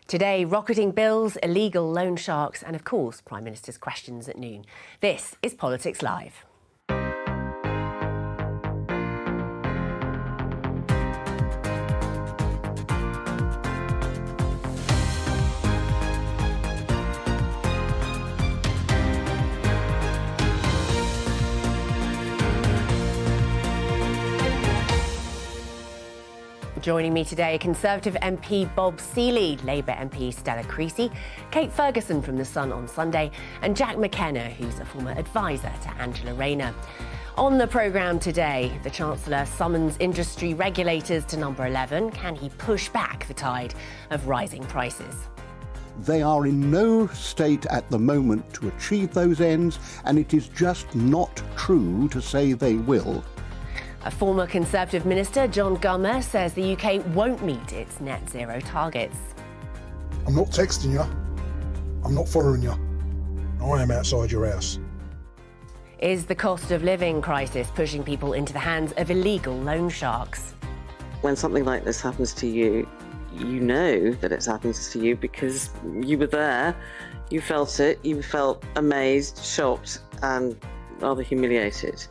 Today, rocketing bills, illegal loan sharks and, of course, Prime Minister's questions at noon. This is Politics Live. Joining me today, Conservative MP Bob Seely, Labour MP Stella Creasy, Kate Ferguson from The Sun on Sunday, and Jack McKenna, who's a former advisor to Angela Rayner. On the programme today, the Chancellor summons industry regulators to number 11. Can he push back the tide of rising prices? They are in no state at the moment to achieve those ends, and it is just not true to say they will. A former Conservative minister, John Gummer, says the UK won't meet its net zero targets. I'm not texting you. I'm not following you. I am outside your house. Is the cost of living crisis pushing people into the hands of illegal loan sharks? When something like this happens to you, you know that it's happened to you because you were there, you felt it, you felt amazed, shocked and rather humiliated.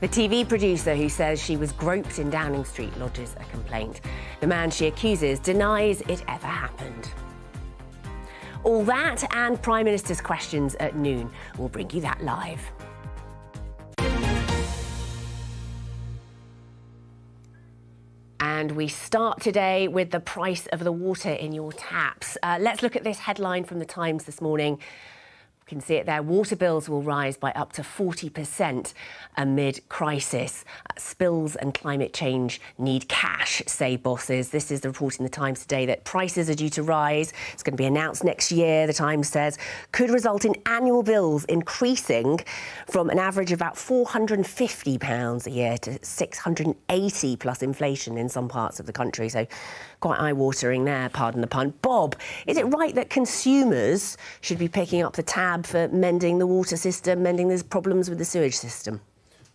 The TV producer who says she was groped in Downing Street lodges a complaint. The man she accuses denies it ever happened. All that and Prime Minister's questions at noon. We'll bring you that live. And we start today with the price of the water in your taps. Let's look at this headline from The Times this morning. You can see it there. Water bills will rise by up to 40% amid crisis. Spills and climate change need cash, say bosses. This is the report in The Times today that prices are due to rise. It's going to be announced next year, The Times says, could result in annual bills increasing from an average of about £450 a year to £680 plus inflation in some parts of the country. So quite eye-watering there, pardon the pun. Bob, is it right that consumers should be picking up the tab for mending the water system, mending the problems with the sewage system?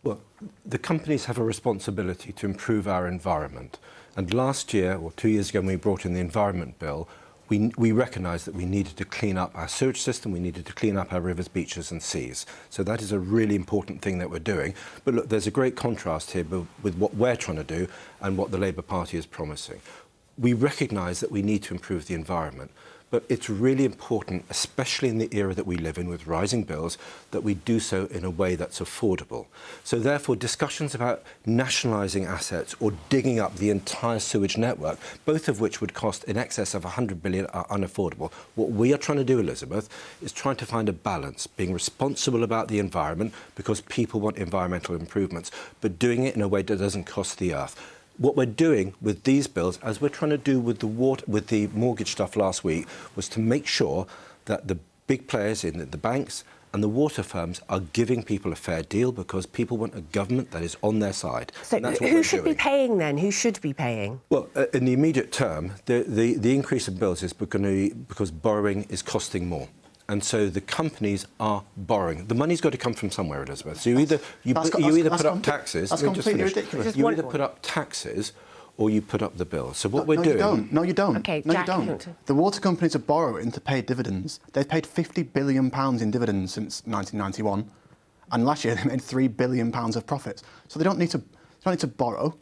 Well, the companies have a responsibility to improve our environment. And last year, or 2 years ago, when we brought in the Environment Bill, we recognised that we needed to clean up our sewage system, we needed to clean up our rivers, beaches and seas. So that is a really important thing that we're doing. But look, there's a great contrast here with what we're trying to do and what the Labour Party is promising. We recognise that we need to improve the environment, but it's really important, especially in the era that we live in with rising bills, that we do so in a way that's affordable. So therefore, discussions about nationalising assets or digging up the entire sewage network, both of which would cost in excess of 100 billion, are unaffordable. What we are trying to do, Elizabeth, is trying to find a balance, being responsible about the environment because people want environmental improvements, but doing it in a way that doesn't cost the earth. What we're doing with these bills, as we're trying to do with the mortgage stuff last week, was to make sure that the big players in the banks and the water firms are giving people a fair deal because people want a government that is on their side. So who should be paying then? Who should be paying? Well, in the immediate term, the increase in bills is because borrowing is costing more. And so the companies are borrowing. The money's got to come from somewhere, Elizabeth. So you either put up taxes. That's completely ridiculous. You either put up taxes or you put up the bill. So what we're doing... No, you don't. Okay, no, Jack, you don't. The water companies are borrowing to pay dividends. They've paid £50 billion in dividends since 1991. And last year they made £3 billion of profits. So they don't need to borrow.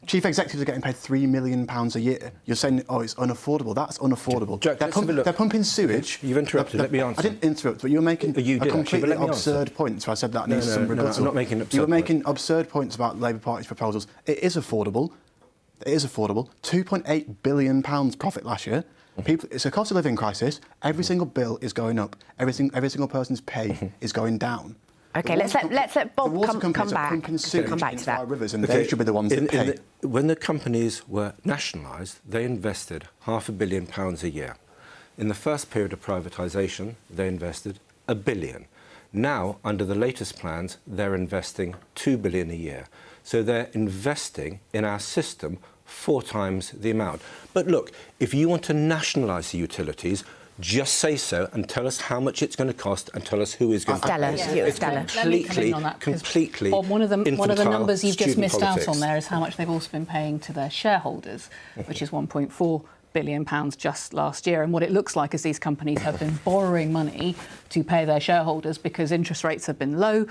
Chief executives are getting paid £3 million a year. You're saying, oh, it's unaffordable. That's unaffordable. Jack, they're pumping sewage. You've interrupted. Let me answer. I didn't interrupt, but you were making a completely absurd point. So I said that needs some rebuttal. I'm not making absurd. You were making absurd points about Labour Party's proposals. It is affordable. It is affordable. £2.8 billion profit last year. It's a cost of living crisis. Every single bill is going up. Every single person's pay is going down. OK, let's let Bob come back to that. Our rivers, and they should be the ones that pay. When the companies were nationalised, they invested £500 million a year. In the first period of privatisation, they invested £1 billion. Now, under the latest plans, they're investing £2 billion a year. So they're investing in our system 4 times the amount. But look, if you want to nationalise the utilities, just say so and tell us how much it's going to cost and tell us who is going to pay. Stella. Completely Bob, one of the numbers you've just missed politics. out on there is how much they've also been paying to their shareholders, which is £1.4 billion just last year. And what it looks like is these companies have been borrowing money to pay their shareholders because interest rates have been low.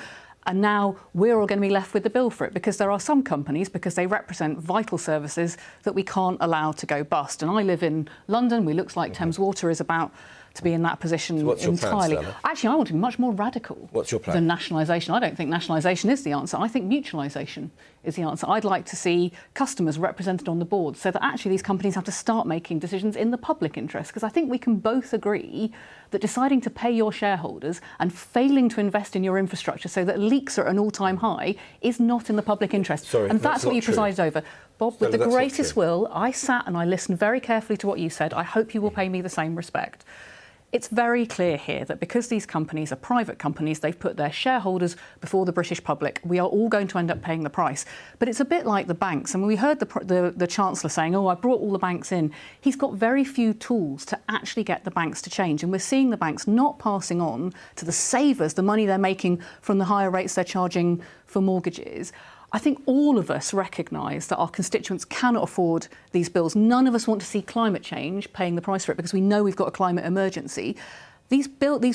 And now we're all going to be left with the bill for it, because there are some companies, because they represent vital services, that we can't allow to go bust. And I live in London. We looks like Thames Water is about to be in that position what's your entirely. plan, Stella? Actually, I want to be much more radical What's your plan? than nationalisation. I don't think nationalisation is the answer. I think mutualisation is the answer. I'd like to see customers represented on the board, so that actually these companies have to start making decisions in the public interest. Because I think we can both agree that deciding to pay your shareholders and failing to invest in your infrastructure so that leaks are at an all-time high is not in the public interest. Sorry, and that's that's what not you true. presided over. Bob, Stella, with the that's not greatest true. will, I sat and I listened very carefully to what you said. I hope you will pay me the same respect. It's very clear here that because these companies are private companies, they've put their shareholders before the British public. We are all going to end up paying the price. But it's a bit like the banks. And we heard the Chancellor saying, oh, I brought all the banks in. He's got very few tools to actually get the banks to change. And we're seeing the banks not passing on to the savers the money they're making from the higher rates they're charging for mortgages. I think all of us recognise that our constituents cannot afford these bills. None of us want to see climate change paying the price for it, because we know we've got a climate emergency. These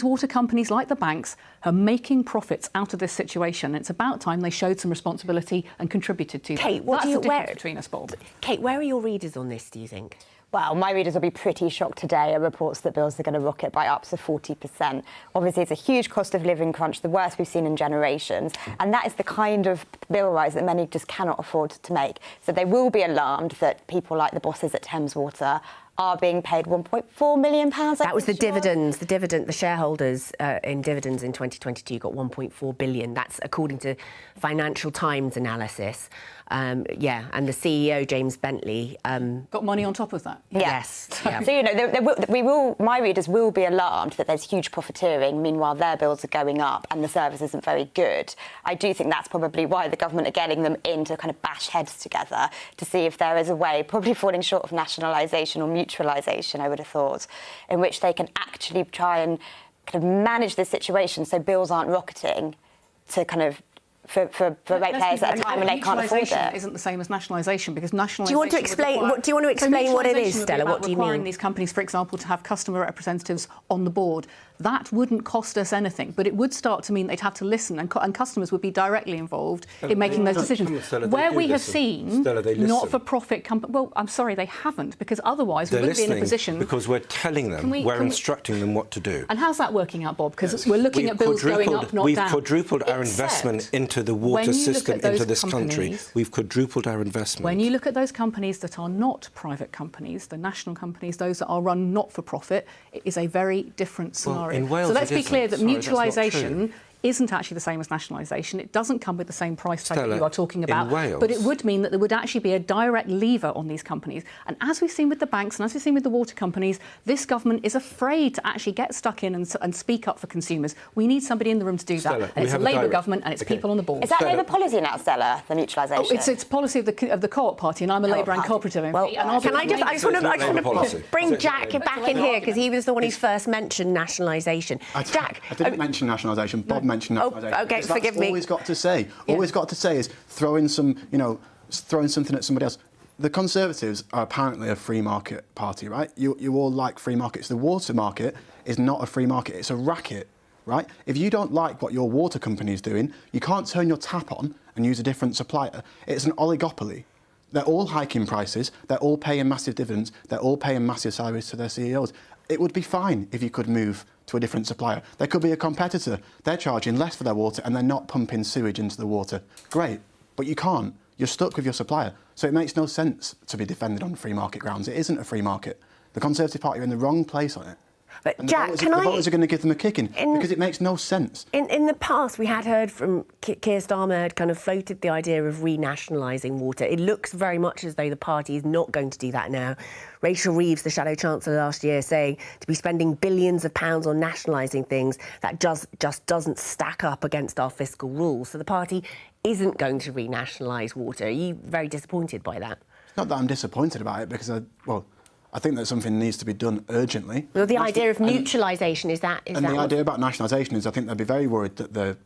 water companies, like the banks, are making profits out of this situation. It's about time they showed some responsibility and contributed to Kate, that. what That's do you- the difference where- between us, Bob. Kate, where are your readers on this, do you think? Well, my readers will be pretty shocked today at reports that bills are going to rocket by up to 40%. Obviously, it's a huge cost of living crunch, the worst we've seen in generations. And that is the kind of bill rise that many just cannot afford to make. So they will be alarmed that people like the bosses at Thames Water are being paid £1.4 million. That was the dividends, the shareholders in dividends in 2022 got 1.4 billion. That's according to Financial Times analysis. And the CEO, James Bentley... Got money on top of that. Yes. Yeah. So, you know, my readers will be alarmed that there's huge profiteering. Meanwhile, their bills are going up and the service isn't very good. I do think that's probably why the government are getting them in to kind of bash heads together to see if there is a way, probably falling short of nationalisation or mutualisation, I would have thought, in which they can actually try and kind of manage the situation so bills aren't rocketing to kind of for ratepayers at a time when they can't afford it. Isn't the same as nationalisation, because nationalisation. Do you want to explain? Do you want to explain what it is, Stella? What do you mean? Requiring these companies, for example, to have customer representatives on the board. That wouldn't cost us anything, but it would start to mean they'd have to listen, and customers would be directly involved in making those decisions. Stella, Where do we have listen. seen Stella, they listen. not-for-profit companies. Well, I'm sorry, they haven't, because otherwise we They're wouldn't be in a listening position. because we're telling them, we're instructing them what to do. And how's that working out, Bob? Because we're looking at bills going up, not We've down. quadrupled our Except investment into the water when you look system, at those into this country. companies- We've quadrupled our investment. When you look at those companies that are not private companies, the national companies, those that are run not for profit, it is a very different scenario. in Wales so let's it be clear that isn't. Sorry, that's not mutualisation true. isn't actually the same as nationalisation. It doesn't come with the same price tag that Stella, you are talking in about. Wales- But it would mean that there would actually be a direct lever on these companies. And as we've seen with the banks and as we've seen with the water companies, this government is afraid to actually get stuck in and speak up for consumers. We need somebody in the room to do Stella, that. we And it's a have a Labour direct- government and it's Okay. people on the board. Is that Stella- Labour policy now, Stella, the mutualisation? Oh, it's policy of the Co-op Party, and I'm a Labour and cooperative MP. Well, and I'll be can I just Labour policy. bring Jack back in here, because he was the one who first mentioned nationalisation. Jack, I didn't mention nationalisation. Bob mentioned Oh, nationalisation. okay, Because forgive that's me. All he's got to say. All he's got to say is throwing something at somebody else. The Conservatives are apparently a free market party, right? You all like free markets. The water market is not a free market. It's a racket, right? If you don't like what your water company is doing, you can't turn your tap on and use a different supplier. It's an oligopoly. They're all hiking prices. They're all paying massive dividends. They're all paying massive salaries to their CEOs. It would be fine if you could move to a different supplier. There could be a competitor. They're charging less for their water and they're not pumping sewage into the water. Great, but you can't. You're stuck with your supplier. So it makes no sense to be defended on free market grounds. It isn't a free market. The Conservative Party are in the wrong place on it. But And Jack, the voters are going to give them a kicking because it makes no sense. In the past, we had heard from Keir Starmer had kind of floated the idea of renationalising water. It looks very much as though the party is not going to do that now. Rachel Reeves, the Shadow Chancellor last year, saying to be spending billions of pounds on nationalising things that just doesn't stack up against our fiscal rules. So the party isn't going to renationalise water. Are you very disappointed by that? It's not that I'm disappointed about it because, I think that something needs to be done urgently. Well, the idea of mutualisation is that... The idea about nationalisation is I think they'd be very worried that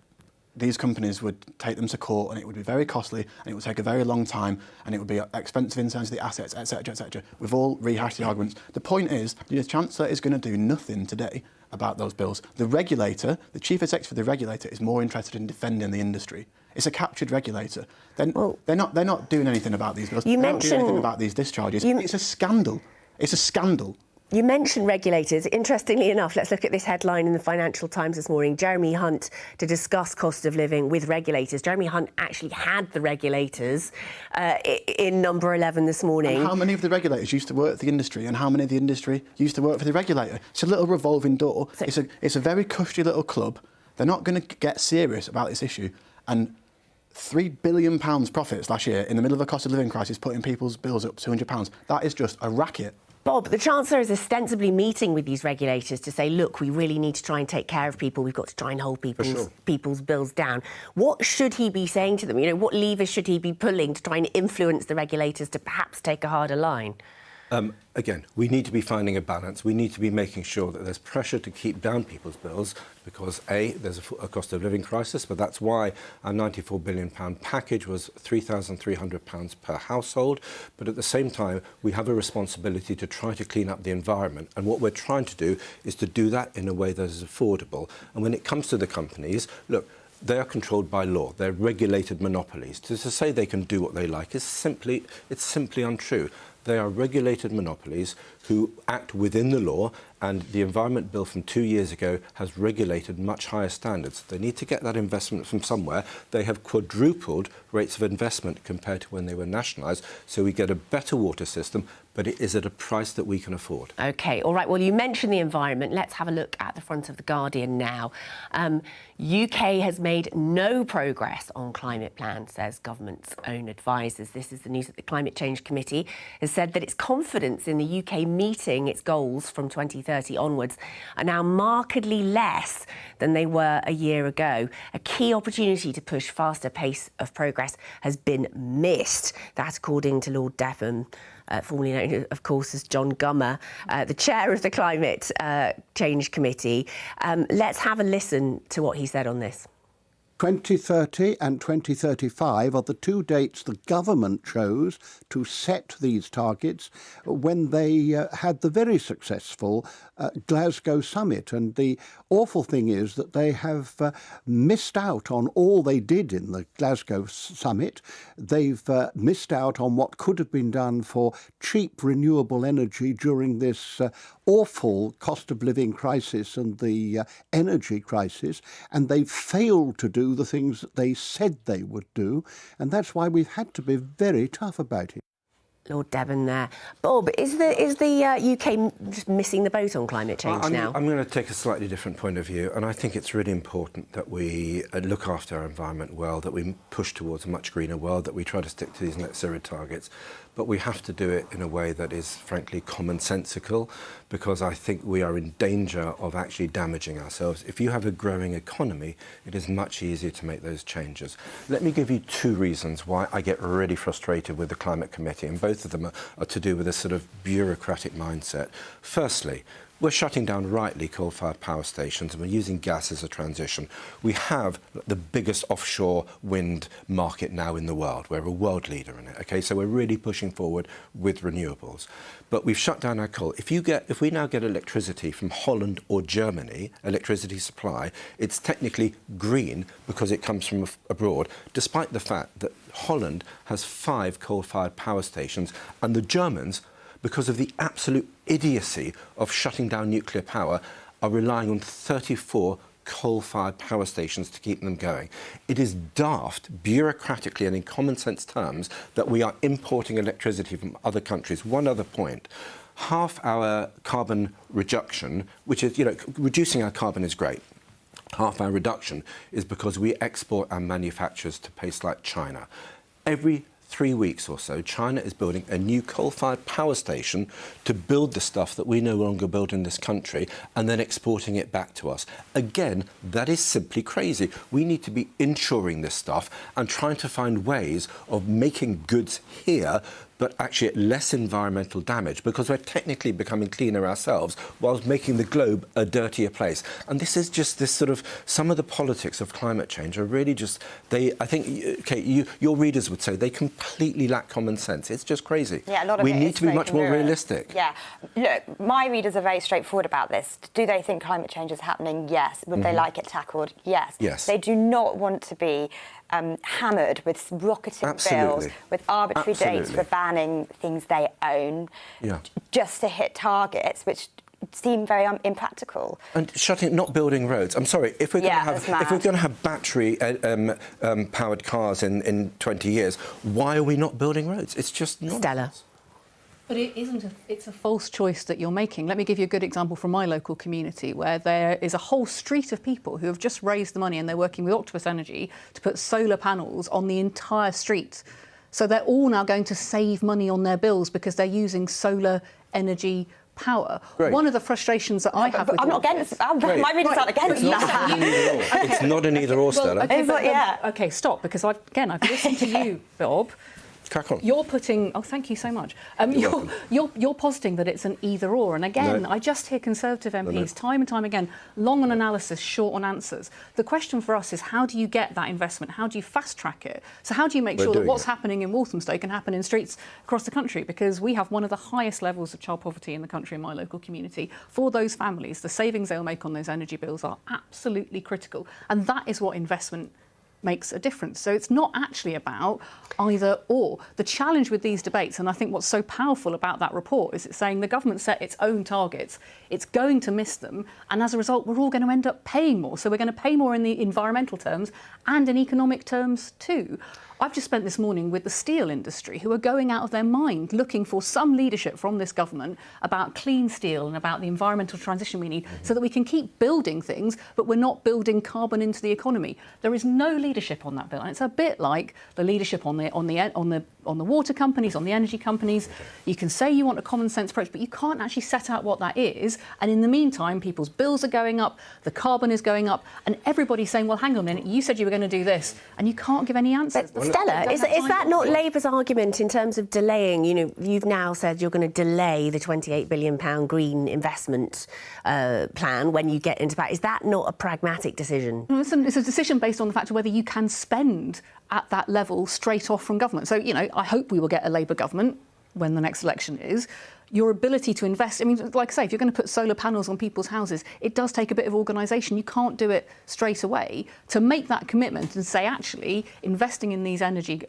these companies would take them to court and it would be very costly and it would take a very long time and it would be expensive in terms of the assets, etc., etc. We've all rehashed the arguments. The point is, the Chancellor is going to do nothing today about those bills. The regulator, the chief executive of the regulator, is more interested in defending the industry. It's a captured regulator. They're not doing anything about these bills. They're not doing anything about these discharges. It's a scandal. It's a scandal. You mentioned regulators. Interestingly enough, let's look at this headline in the Financial Times this morning. Jeremy Hunt to discuss cost of living with regulators. Jeremy Hunt actually had the regulators in number 11 this morning. And how many of the regulators used to work for the industry and how many of the industry used to work for the regulator? It's a little revolving door. It's a very cushy little club. They're not going to get serious about this issue. And £3 billion profits last year in the middle of a cost of living crisis, putting people's bills up £200. That is just a racket. Bob, the Chancellor is ostensibly meeting with these regulators to say, look, we really need to try and take care of people. We've got to try and hold people's bills down. What should he be saying to them? You know, what levers should he be pulling to try and influence the regulators to perhaps take a harder line? Again, we need to be finding a balance. We need to be making sure that there's pressure to keep down people's bills because, A, there's a cost of living crisis, but that's why our £94 billion package was £3,300 per household. But at the same time, we have a responsibility to try to clean up the environment. And what we're trying to do is to do that in a way that is affordable. And when it comes to the companies, look, they are controlled by law. They're regulated monopolies. To say they can do what they like is simply untrue. They are regulated monopolies who act within the law, and the Environment Bill from 2 years ago has regulated much higher standards. They need to get that investment from somewhere. They have quadrupled rates of investment compared to when they were nationalised, so we get a better water system, but it is at a price that we can afford. OK, all right, well, you mentioned the environment. Let's have a look at the front of The Guardian now. UK has made no progress on climate plans, says government's own advisers. This is the news that the Climate Change Committee has said that its confidence in the UK meeting its goals from 2030 onwards are now markedly less than they were a year ago. A key opportunity to push faster pace of progress has been missed. That's according to Lord Devon, formerly known, of course, as John Gummer, the chair of the Climate Change Committee. Let's have a listen to what he said on this. 2030 and 2035 are the two dates the government chose to set these targets when they had the very successful Glasgow summit. And the awful thing is that they have missed out on all they did in the Glasgow summit. They've missed out on what could have been done for cheap renewable energy during this awful cost of living crisis and the energy crisis. And they've failed to do the things that they said they would do, and that's why we've had to be very tough about it. Lord Devon there. Bob, is the UK just missing the boat on climate change now? I'm going to take a slightly different point of view, and I think it's really important that we look after our environment well, that we push towards a much greener world, that we try to stick to these net zero targets. But we have to do it in a way that is, frankly, commonsensical, because I think we are in danger of actually damaging ourselves. If you have a growing economy, it is much easier to make those changes. Let me give you two reasons why I get really frustrated with the Climate Committee, and both of them are to do with a sort of bureaucratic mindset. Firstly, we're shutting down, rightly, coal-fired power stations, and we're using gas as a transition. We have the biggest offshore wind market now in the world. We're a world leader in it, OK? So we're really pushing forward with renewables. But we've shut down our coal. If we now get electricity from Holland or Germany, electricity supply, it's technically green because it comes from abroad, despite the fact that Holland has 5 coal-fired power stations, and the Germans, because of the absolute idiocy of shutting down nuclear power, are relying on 34 coal-fired power stations to keep them going. It is daft, bureaucratically and in common sense terms, that we are importing electricity from other countries. One other point. Half our carbon reduction, which is, reducing our carbon is great. Half our reduction is because we export our manufacturers to places like China. Every 3 weeks or so, China is building a new coal-fired power station to build the stuff that we no longer build in this country and then exporting it back to us. Again, that is simply crazy. We need to be insuring this stuff and trying to find ways of making goods here but actually at less environmental damage, because we're technically becoming cleaner ourselves whilst making the globe a dirtier place. And this is just this sort of, some of the politics of climate change are really just, I think, Kate, your readers would say they completely lack common sense. It's just crazy. Yeah, a lot of we it need is to be much smoke and more mirrors. realistic. Yeah. Look, my readers are very straightforward about this. Do they think climate change is happening? Yes. Would they like it tackled? Yes. Yes. They do not want to be hammered with rocketing bills, with arbitrary dates for banning things they own, just to hit targets, which seem very impractical. And not building roads. I'm sorry, if we're going to have battery powered cars in 20 years, why are we not building roads? It's just not. Stella. But it's a false choice that you're making. Let me give you a good example from my local community, where there is a whole street of people who have just raised the money and they're working with Octopus Energy to put solar panels on the entire street. So they're all now going to save money on their bills because they're using solar energy power. Great. One of the frustrations that I have with I'm not against my readers aren't against that. It's not an either-or, Stella. Okay, stop, because I've listened to you, Bob. Crack on. You're putting... Oh, thank you so much. You're positing that it's an either-or. And again, I just hear Conservative MPs time and time again, long on analysis, short on answers. The question for us is, how do you get that investment? How do you fast-track it? So how do you make sure that what's happening in Walthamstow can happen in streets across the country? Because we have one of the highest levels of child poverty in the country in my local community. For those families, the savings they'll make on those energy bills are absolutely critical. And that is what investment makes a difference. So it's not actually about either or. The challenge with these debates, and I think what's so powerful about that report, is it's saying the government set its own targets, it's going to miss them, and as a result we're all going to end up paying more. So we're going to pay more in the environmental terms and in economic terms too. I've just spent this morning with the steel industry, who are going out of their mind looking for some leadership from this government about clean steel and about the environmental transition we need so that we can keep building things, but we're not building carbon into the economy. There is no leadership on that bill, and it's a bit like the leadership on the water companies, on the energy companies. You can say you want a common sense approach, but you can't actually set out what that is. And in the meantime, people's bills are going up, the carbon is going up, and everybody's saying, well, hang on a minute, you said you were going to do this, and you can't give any answers. But Stella, is that not Labour's argument in terms of delaying? You know, you've now said you're going to delay the £28 billion green investment plan when you get into power. Is that not a pragmatic decision? No, it's a decision based on the fact of whether you can spend at that level straight off from government. So, you know, I hope we will get a Labour government when the next election is. Your ability to invest, I mean, like I say, if you're going to put solar panels on people's houses, it does take a bit of organisation. You can't do it straight away. To make that commitment and say, actually, investing in these energy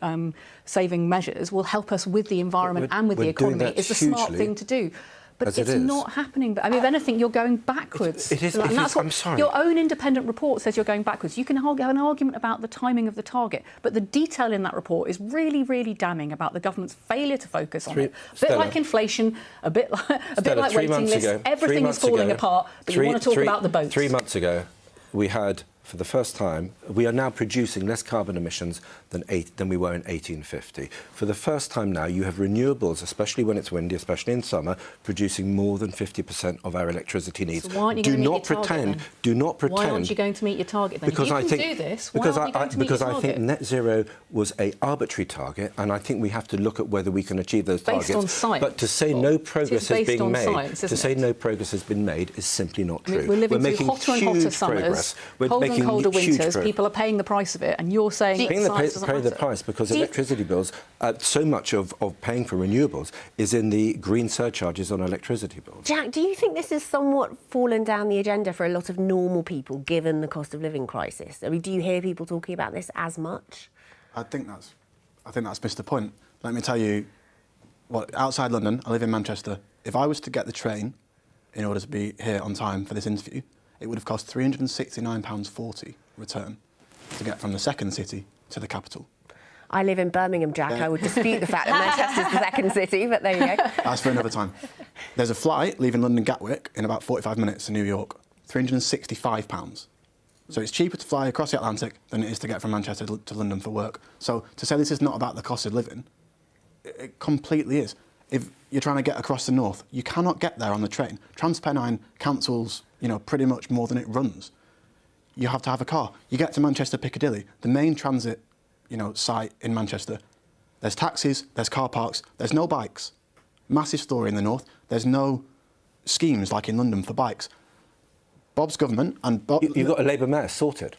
saving measures will help us with the environment and with the economy is the smart thing to do. But it's not happening. I mean, if anything, you're going backwards. It is. I'm sorry. Your own independent report says you're going backwards. You can have an argument about the timing of the target, but the detail in that report is really, really damning about the government's failure to focus on it. A bit like inflation, a bit like waiting lists. Everything is falling apart, but you want to talk about the boats. 3 months ago, we had, for the first time, we are now producing less carbon emissions than we were in 1850. For the first time now, you have renewables, especially when it's windy, especially in summer, producing more than 50% of our electricity needs. So why aren't you going to meet your target, then? Do not pretend. Why aren't you going to meet your target then? Because if you can do this, why aren't you going to meet your target? I think net zero was an arbitrary target, and I think we have to look at whether we can achieve those targets. Based on science. But to say no progress has been made, no progress has been made is simply not true. We're living through hotter and hotter summers, colder and colder winters. People are paying the price of it, and you're saying paying the price because electricity bills, so much of paying for renewables is in the green surcharges on electricity bills. Jack, do you think this has somewhat fallen down the agenda for a lot of normal people, given the cost of living crisis? I mean, do you hear people talking about this as much? I think that's missed the point. Let me tell you, outside London, I live in Manchester. If I was to get the train in order to be here on time for this interview, it would have cost £369.40 return to get from the second city to the capital. I live in Birmingham, Jack. I would dispute the fact that Manchester's the second city, but there you go. That's for another time. There's a flight leaving London Gatwick in about 45 minutes to New York, £365. So it's cheaper to fly across the Atlantic than it is to get from Manchester to London for work. So to say this is not about the cost of living, it completely is. If you're trying to get across the north, you cannot get there on the train. TransPennine cancels, pretty much more than it runs. You have to have a car. You get to Manchester Piccadilly, the main transit, site in Manchester. There's taxis, there's car parks, there's no bikes. Massive story in the north. There's no schemes like in London for bikes. Bob's government and You've got a Labour mayor sorted.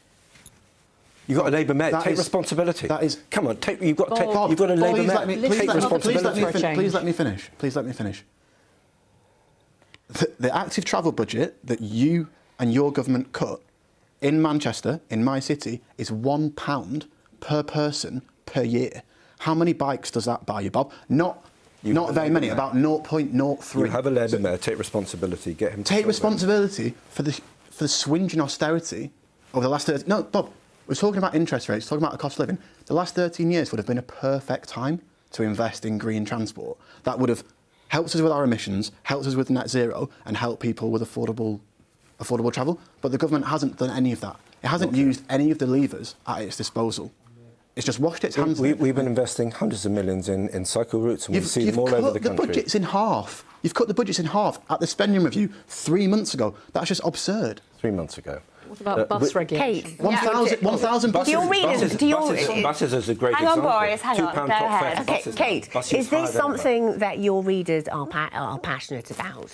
You've got a Labour mayor. Take responsibility. That is. Come on, you've got a Labour mayor. Take responsibility. Please let me finish. Please let me finish. The active travel budget that you and your government cut in Manchester, in my city, is £1 per person per year. How many bikes does that buy you, Bob? Not very many, about 0.03. You have a Labour mayor. Take responsibility. Get him to take responsibility for the swinging austerity over the last 30... No, Bob, we're talking about interest rates, talking about the cost of living. The last 13 years would have been a perfect time to invest in green transport. That would have helped us with our emissions, helped us with net zero, and helped people with affordable travel. But the government hasn't done any of that. It hasn't used any of the levers at its disposal. It's just washed its hands. We've been investing hundreds of millions in cycle routes, and we see them all over the country. You've cut the budgets in half. You've cut the budgets in half at the spending review 3 months ago. That's just absurd. 3 months ago. What about bus regulation? Kate, 1,000 buses. Buses is a great hang example. on, Boris, hang on. Go ahead. Okay, Kate, is this something that your readers are passionate about?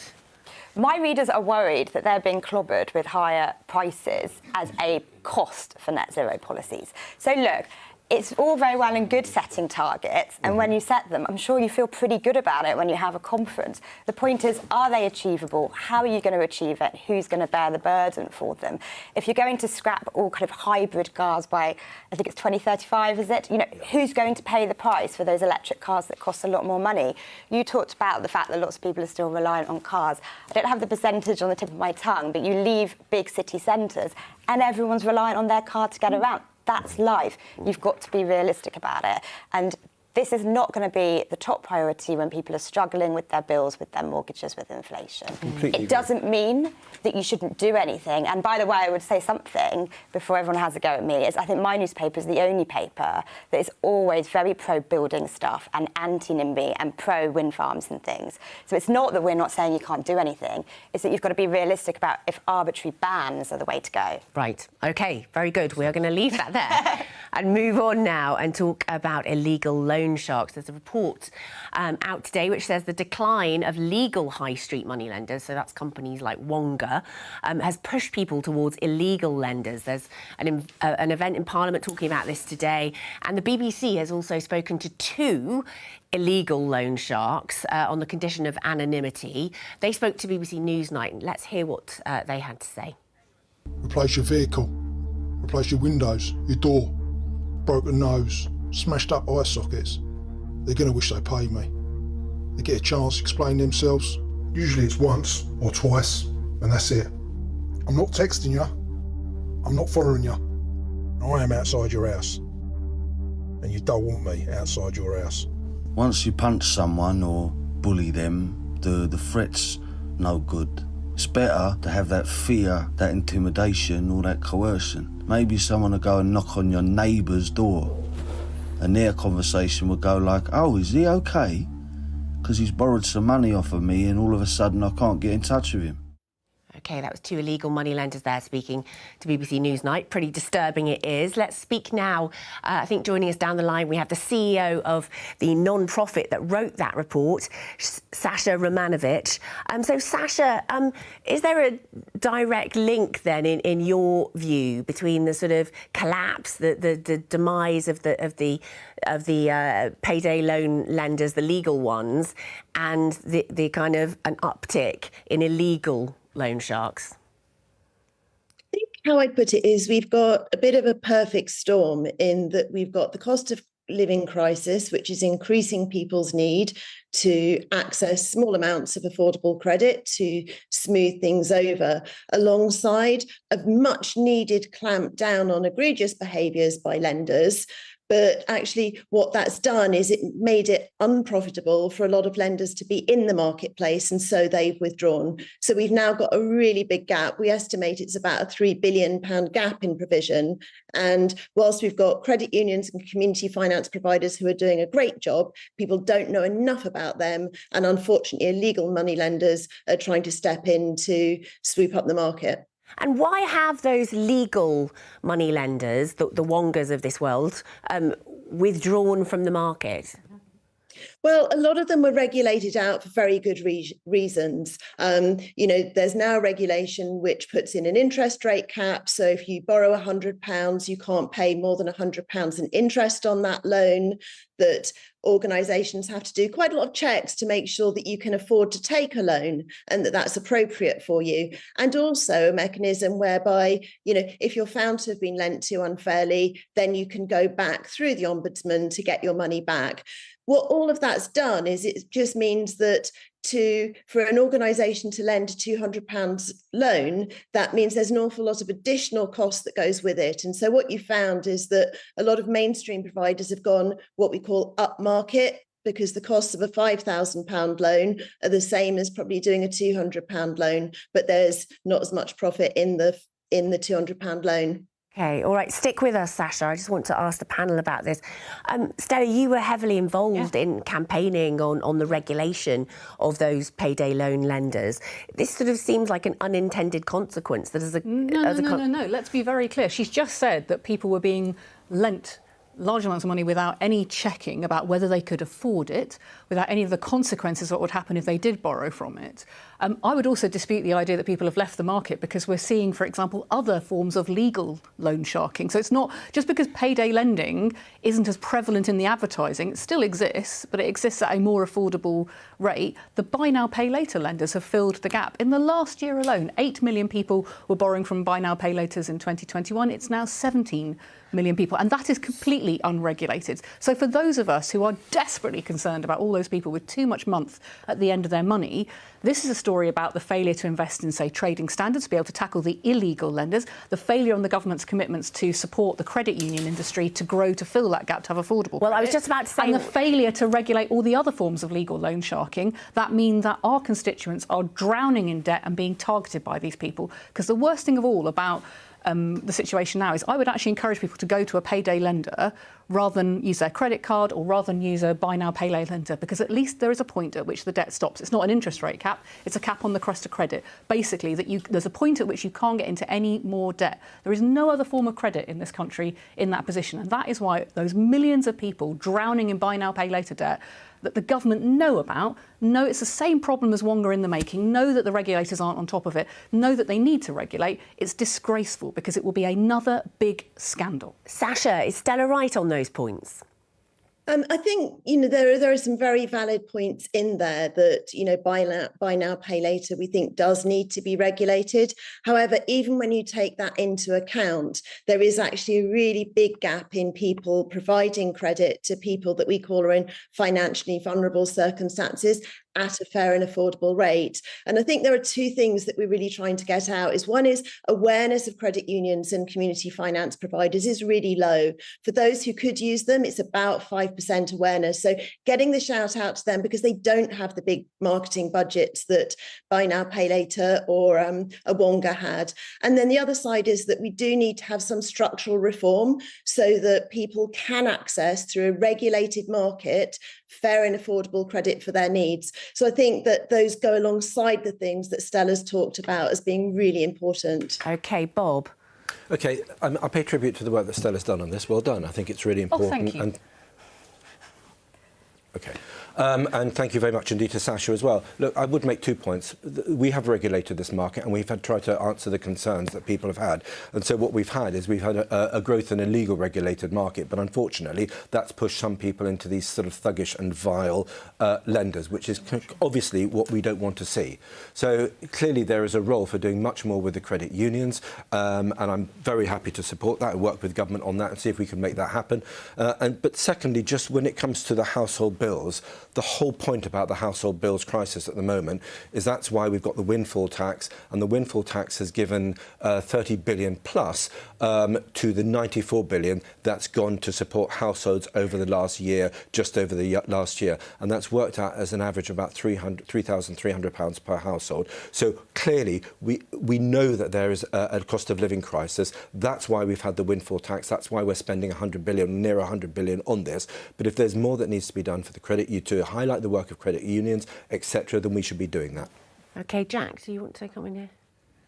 My readers are worried that they're being clobbered with higher prices as a cost for net zero policies. So look, it's all very well and good setting targets, and when you set them, I'm sure you feel pretty good about it when you have a conference. The point is, are they achievable? How are you going to achieve it? Who's going to bear the burden for them? If you're going to scrap all kind of hybrid cars by, I think it's 2035, is it? You know, who's going to pay the price for those electric cars that cost a lot more money? You talked about the fact that lots of people are still reliant on cars. I don't have the percentage on the tip of my tongue, but you leave big city centres and everyone's reliant on their car to get around. That's life. You've got to be realistic about it. And this is not going to be the top priority when people are struggling with their bills, with their mortgages, with inflation. It doesn't mean that you shouldn't do anything. And by the way, I would say something before everyone has a go at me, is I think my newspaper is the only paper that is always very pro-building stuff and anti-NIMBY and pro-wind farms and things. So it's not that we're not saying you can't do anything, it's that you've got to be realistic about if arbitrary bans are the way to go. Right, OK, very good. We are going to leave that there and move on now and talk about illegal loan sharks. There's a report out today which says the decline of legal high street moneylenders, so that's companies like Wonga, has pushed people towards illegal lenders. There's an event in Parliament talking about this today, and the BBC has also spoken to 2 illegal loan sharks on the condition of anonymity. They spoke to BBC Newsnight. Let's hear what they had to say. Replace your vehicle, replace your windows, your door, broken nose, smashed up eye sockets. They're going to wish they paid me. They get a chance to explain themselves. Usually it's once or twice, and that's it. I'm not texting you. I'm not following you. I am outside your house. And you don't want me outside your house. Once you punch someone or bully them, the threat's no good. It's better to have that fear, that intimidation or that coercion. Maybe someone will go and knock on your neighbour's door, and their conversation would go like, oh, is he okay? Because he's borrowed some money off of me and all of a sudden I can't get in touch with him. OK, that was 2 illegal moneylenders there speaking to BBC Newsnight. Pretty disturbing it is. Let's speak now. I think joining us down the line, we have the CEO of the non-profit that wrote that report, Sasha Romanovich. So, Sasha, is there a direct link then, in your view, between the sort of collapse, the demise of the payday loan lenders, the legal ones, and the kind of an uptick in illegal loan sharks? I think how I'd put it is we've got a bit of a perfect storm in that we've got the cost of living crisis, which is increasing people's need to access small amounts of affordable credit to smooth things over, alongside a much needed clamp down on egregious behaviours by lenders. But actually what that's done is it made it unprofitable for a lot of lenders to be in the marketplace, and so they've withdrawn. So we've now got a really big gap. We estimate it's about a £3 billion gap in provision. And whilst we've got credit unions and community finance providers who are doing a great job, people don't know enough about them. And unfortunately, illegal money lenders are trying to step in to swoop up the market. And why have those legal money lenders, the Wongas of this world, withdrawn from the market? Well, a lot of them were regulated out for very good reasons. There's now regulation which puts in an interest rate cap. So if you borrow £100, you can't pay more than £100 in interest on that loan. That organisations have to do quite a lot of checks to make sure that you can afford to take a loan and that that's appropriate for you. And also a mechanism whereby, if you're found to have been lent to unfairly, then you can go back through the Ombudsman to get your money back. What all of that's done is it just means that for an organisation to lend a £200 loan, that means there's an awful lot of additional cost that goes with it. And so what you found is that a lot of mainstream providers have gone what we call upmarket, because the costs of a £5,000 loan are the same as probably doing a £200 loan, but there's not as much profit in the £200 loan. Okay, all right, stick with us, Sasha. I just want to ask the panel about this. Stella, you were heavily involved in campaigning on the regulation of those payday loan lenders. This sort of seems like an unintended consequence. That No. Let's be very clear. She's just said that people were being lent large amounts of money without any checking about whether they could afford it, without any of the consequences of what would happen if they did borrow from it. I would also dispute the idea that people have left the market, because we're seeing, for example, other forms of legal loan sharking. So it's not just because payday lending isn't as prevalent in the advertising, it still exists, but it exists at a more affordable rate. The buy now, pay later lenders have filled the gap. In the last year alone, 8 million people were borrowing from buy now, pay laters in 2021. It's now 17 million people, and that is completely unregulated. So for those of us who are desperately concerned about all those people with too much month at the end of their money, this is a story about the failure to invest in, say, trading standards, to be able to tackle the illegal lenders, the failure on the government's commitments to support the credit union industry to grow, to fill that gap, to have affordable credit. I was just about to say... And the failure to regulate all the other forms of legal loan sharking. That means that our constituents are drowning in debt and being targeted by these people. Because the worst thing of all about the situation now is I would actually encourage people to go to a payday lender rather than use their credit card or rather than use a buy now, pay later lender, because at least there is a point at which the debt stops. It's not an interest rate cap, it's a cap on the cost of credit. Basically, there's a point at which you can't get into any more debt. There is no other form of credit in this country in that position. And that is why those millions of people drowning in buy now, pay later debt that the government know about, know it's the same problem as Wonga in the making, know that the regulators aren't on top of it, know that they need to regulate. It's disgraceful because it will be another big scandal. Sasha, is Stella right on those points? I think, there are some very valid points in there that, buy now, pay later, we think does need to be regulated. However, even when you take that into account, there is actually a really big gap in people providing credit to people that we call are in financially vulnerable circumstances at a fair and affordable rate. And I think there are two things that we're really trying to get out. One is awareness of credit unions and community finance providers is really low. For those who could use them, it's about 5% awareness. So getting the shout out to them, because they don't have the big marketing budgets that Buy Now, Pay Later or a Wonga had. And then the other side is that we do need to have some structural reform so that people can access through a regulated market fair and affordable credit for their needs. So I think that those go alongside the things that Stella's talked about as being really important. OK, Bob. OK, I pay tribute to the work that Stella's done on this. Well done. I think it's really important. Oh, thank you. OK. And thank you very much indeed to Sasha as well. Look, I would make 2 points. We have regulated this market and we've tried to answer the concerns that people have had. And so what we've had is we've had a growth in a legal regulated market, but unfortunately that's pushed some people into these sort of thuggish and vile lenders, which is obviously what we don't want to see. So clearly there is a role for doing much more with the credit unions, and I'm very happy to support that and work with government on that and see if we can make that happen. But secondly, just when it comes to the household bills, the whole point about the household bills crisis at the moment is that's why we've got the windfall tax, and the windfall tax has given 30 billion plus to the 94 billion that's gone to support households over the last year, just over the last year, and that's worked out as an average of about £3,300 per household. So clearly we know that there is a cost of living crisis. That's why we've had the windfall tax. That's why we're spending 100 billion, near 100 billion on this. But if there's more that needs to be done for the credit to highlight the work of credit unions, etc., then we should be doing that. OK, Jack, do you want to come in here?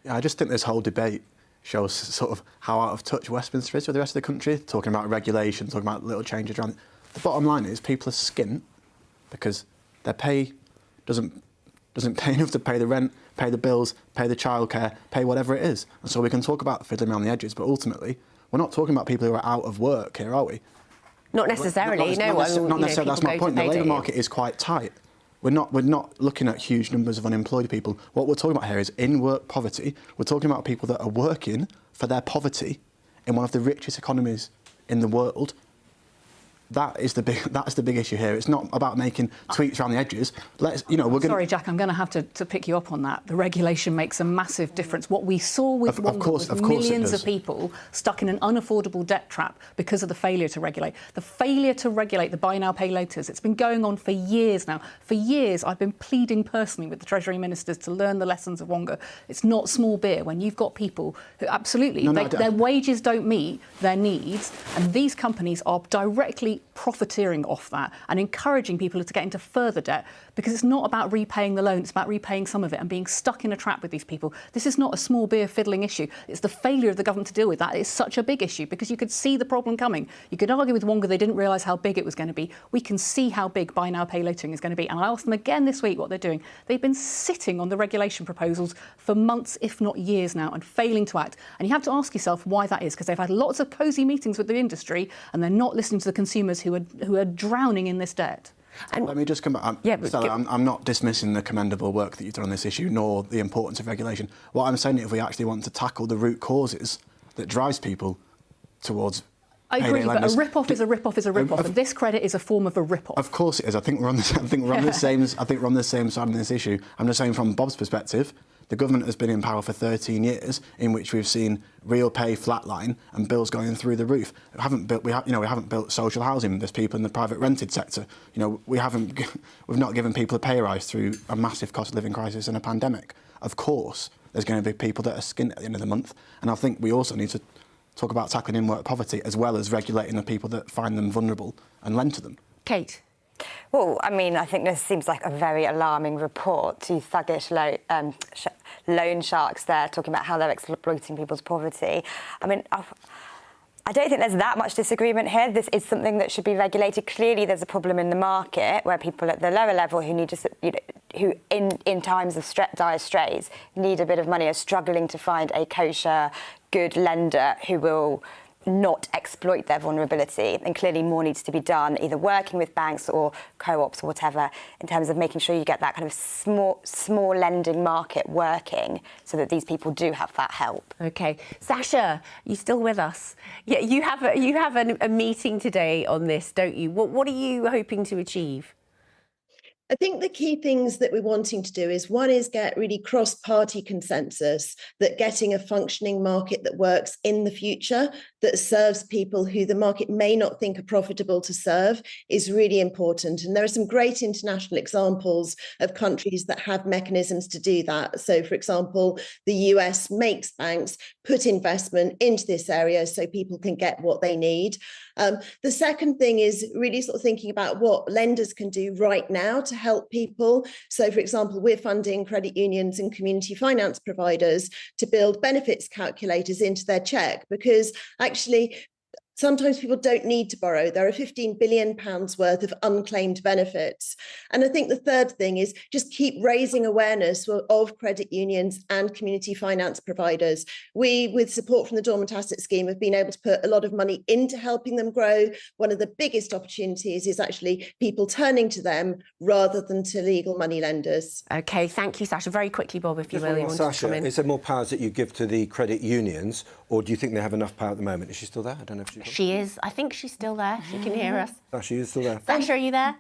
Yeah, I just think this whole debate shows sort of how out of touch Westminster is with the rest of the country, talking about regulation, talking about little changes around. The bottom line is people are skint because their pay doesn't pay enough to pay the rent, pay the bills, pay the childcare, pay whatever it is. And so we can talk about fiddling around the edges, but ultimately, we're not talking about people who are out of work here, are we? Not necessarily, Not necessarily, that's my point. The labour market is quite tight. We're not looking at huge numbers of unemployed people. What we're talking about here is in-work poverty. We're talking about people that are working for their poverty in one of the richest economies in the world. That's the big issue here. It's not about making tweaks around the edges. Sorry, Jack, I'm going to have to pick you up on that. The regulation makes a massive difference. What we saw with Wonga was millions of people stuck in an unaffordable debt trap because of the failure to regulate. The failure to regulate the buy now, pay laters. It's been going on for years now. For years, I've been pleading personally with the Treasury ministers to learn the lessons of Wonga. It's not small beer when you've got people who their wages don't meet their needs, and these companies are directly profiteering off that and encouraging people to get into further debt, because it's not about repaying the loan, it's about repaying some of it and being stuck in a trap with these people. This is not a small beer fiddling issue. It's the failure of the government to deal with that. It's such a big issue because you could see the problem coming. You could argue with Wonga they didn't realise how big it was going to be. We can see how big buy now, pay latering is going to be. And I asked them again this week what they're doing. They've been sitting on the regulation proposals for months, if not years now, and failing to act. And you have to ask yourself why that is, because they've had lots of cosy meetings with the industry and they're not listening to the consumers who are drowning in this debt. And let me just come back. Stella, I'm not dismissing the commendable work that you've done on this issue, nor the importance of regulation. What I'm saying is, if we actually want to tackle the root causes that drives people towards I agree, but a rip-off is a rip-off is a rip-off, and this credit is a form of a rip-off. Of course it is. I think we're on the same side on this issue. I'm just saying, from Bob's perspective, the government has been in power for 13 years, in which we've seen real pay flatline and bills going through the roof. We haven't built social housing. There's people in the private rented sector. We've not given people a pay rise through a massive cost of living crisis and a pandemic. Of course, there's going to be people that are skint at the end of the month, and I think we also need to talk about tackling in-work poverty as well as regulating the people that find them vulnerable and lend to them. Kate. Well, I mean, I think this seems like a very alarming report. Two thuggish loan sharks there talking about how they're exploiting people's poverty. I mean, I don't think there's that much disagreement here. This is something that should be regulated. Clearly, there's a problem in the market where people at the lower level who in times of dire straits need a bit of money, are struggling to find a kosher, good lender who will not exploit their vulnerability. And clearly more needs to be done, either working with banks or co-ops or whatever, in terms of making sure you get that kind of small lending market working so that these people do have that help. OK. Sasha, you still with us? Yeah, you have a meeting today on this, don't you? What are you hoping to achieve? I think the key things that we're wanting to do is, one is get really cross-party consensus that getting a functioning market that works in the future, that serves people who the market may not think are profitable to serve, is really important. And there are some great international examples of countries that have mechanisms to do that. So, for example, the US makes banks put investment into this area so people can get what they need. The second thing is really sort of thinking about what lenders can do right now to help people. So, for example, we're funding credit unions and community finance providers to build benefits calculators into their check, because actually sometimes people don't need to borrow. There are £15 billion worth of unclaimed benefits. And I think the third thing is just keep raising awareness of credit unions and community finance providers. We, with support from the Dormant Asset Scheme, have been able to put a lot of money into helping them grow. One of the biggest opportunities is actually people turning to them rather than to legal money lenders. OK, thank you, Sasha. Very quickly, Bob, if you will. You Sasha, to come in. is there more powers that you give to the credit unions, or do you think they have enough power at the moment? Is she still there? I don't know if she's... She is. I think she's still there. She can hear us. Sasha, you're still there. Sasha, are you there?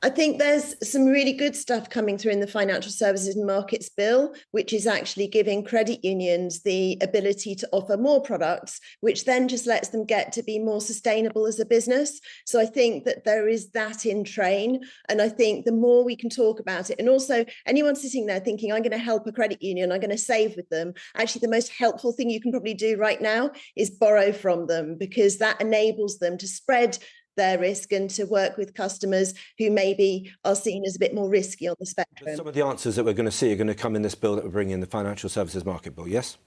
I think there's some really good stuff coming through in the Financial Services and Markets Bill, which is actually giving credit unions the ability to offer more products, which then just lets them get to be more sustainable as a business. So I think that there is that in train. And I think the more we can talk about it, and also anyone sitting there thinking, I'm going to help a credit union, I'm going to save with them. Actually, the most helpful thing you can probably do right now is borrow from them, because that enables them to spread their risk and to work with customers who maybe are seen as a bit more risky on the spectrum. Some of the answers that we're going to see are going to come in this bill that we're bringing in, the Financial Services Market Bill, yes?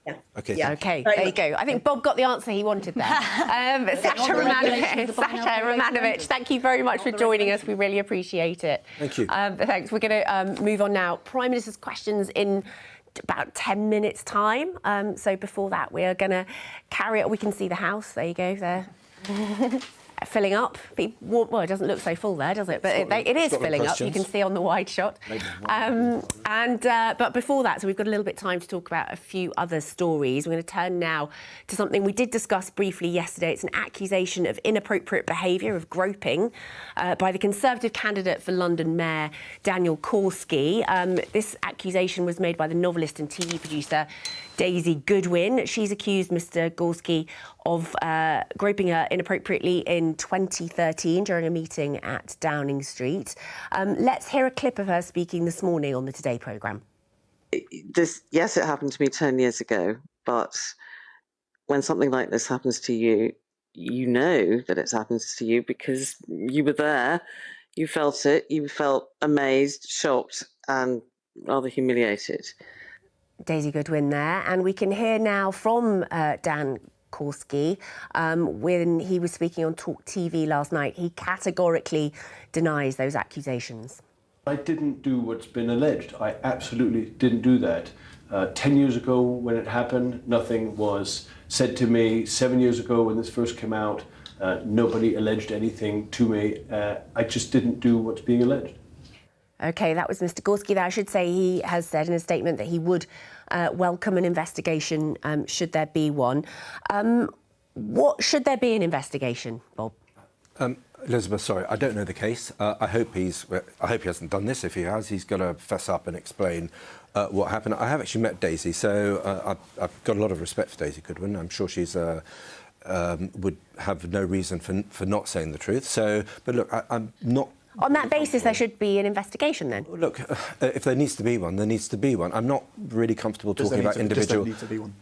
Yeah. Okay. Yeah, okay, there you go. I think Bob got the answer he wanted there. Sasha Romanovic, thank you very much for joining us. We really appreciate it. Thank you. Thanks. We're going to move on now. Prime Minister's questions in about 10 minutes' time. So before that, we are going to carry on. We can see the House. There you go, there. Filling up. Well, it doesn't look so full there, does it? But it is filling up. You can see on the wide shot. But before that, so we've got a little bit of time to talk about a few other stories. We're going to turn now to something we did discuss briefly yesterday. It's an accusation of inappropriate behaviour, of groping, by the Conservative candidate for London Mayor, Daniel Korski. This accusation was made by the novelist and TV producer Daisy Goodwin. She's accused Mr. Gorski of groping her inappropriately in 2013 during a meeting at Downing Street. Let's hear a clip of her speaking this morning on the Today programme. Yes, it happened to me 10 years ago, but when something like this happens to you, you know that it happens to you because you were there, you felt it, you felt amazed, shocked and rather humiliated. Daisy Goodwin there, and we can hear now from Dan Korski when he was speaking on Talk TV last night. He categorically denies those accusations. I didn't do what's been alleged. I absolutely didn't do that. 10 years ago when it happened, nothing was said to me. 7 years ago when this first came out, nobody alleged anything to me. I just didn't do what's being alleged. OK, that was Mr. Gorski there. I should say he has said in a statement that he would welcome an investigation should there be one. What should there be an investigation, Bob? Elizabeth, sorry, I don't know the case. I hope he hasn't done this. If he has, he's got to fess up and explain what happened. I have actually met Daisy, so I've got a lot of respect for Daisy Goodwin. I'm sure she's would have no reason for not saying the truth. So, but look, I'm not. On that basis, there should be an investigation then? Look, if there needs to be one, there needs to be one. I'm not really comfortable talking about individual... Does there need to be one?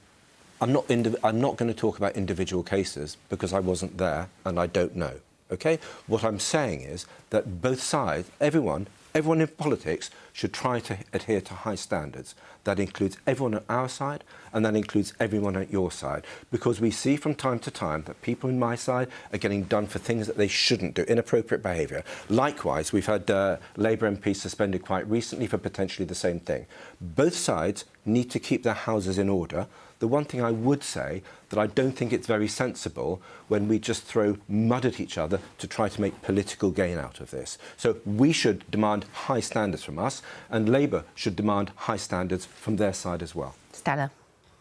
I'm not going to talk about individual cases because I wasn't there and I don't know, OK? What I'm saying is that both sides, everyone in politics should try to adhere to high standards. That includes everyone on our side and that includes everyone at your side. Because we see from time to time that people on my side are getting done for things that they shouldn't do, inappropriate behaviour. Likewise, we've had Labour MPs suspended quite recently for potentially the same thing. Both sides need to keep their houses in order. The one thing I would say that I don't think it's very sensible when we just throw mud at each other to try to make political gain out of this. So we should demand high standards from us and Labour should demand high standards from their side as well. Stella?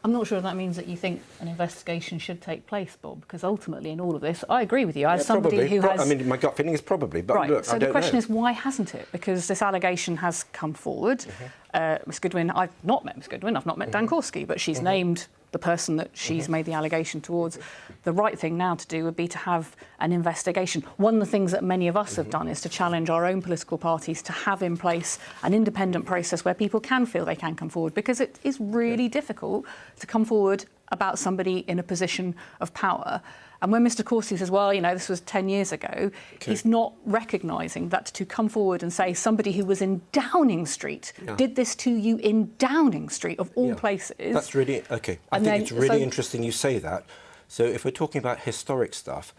I'm not sure that means that you think an investigation should take place, Bob, because ultimately in all of this, I agree with you. As somebody who has... I mean, my gut feeling is probably, but right. Look, so I don't the question know. is, why hasn't it? Because this allegation has come forward. Ms Goodwin, I've not met Ms Goodwin, I've not met Dan Korski, but she's named the person that she's made the allegation towards. The right thing now to do would be to have an investigation. One of the things that many of us have done is to challenge our own political parties to have in place an independent process where people can feel they can come forward, because it is really difficult to come forward about somebody in a position of power. And when Mr Korski says, well, you know, this was 10 years ago, he's not recognising that to come forward and say somebody who was in Downing Street did this to you in Downing Street, of all places. That's really... OK, I think it's really interesting you say that. So if we're talking about historic stuff,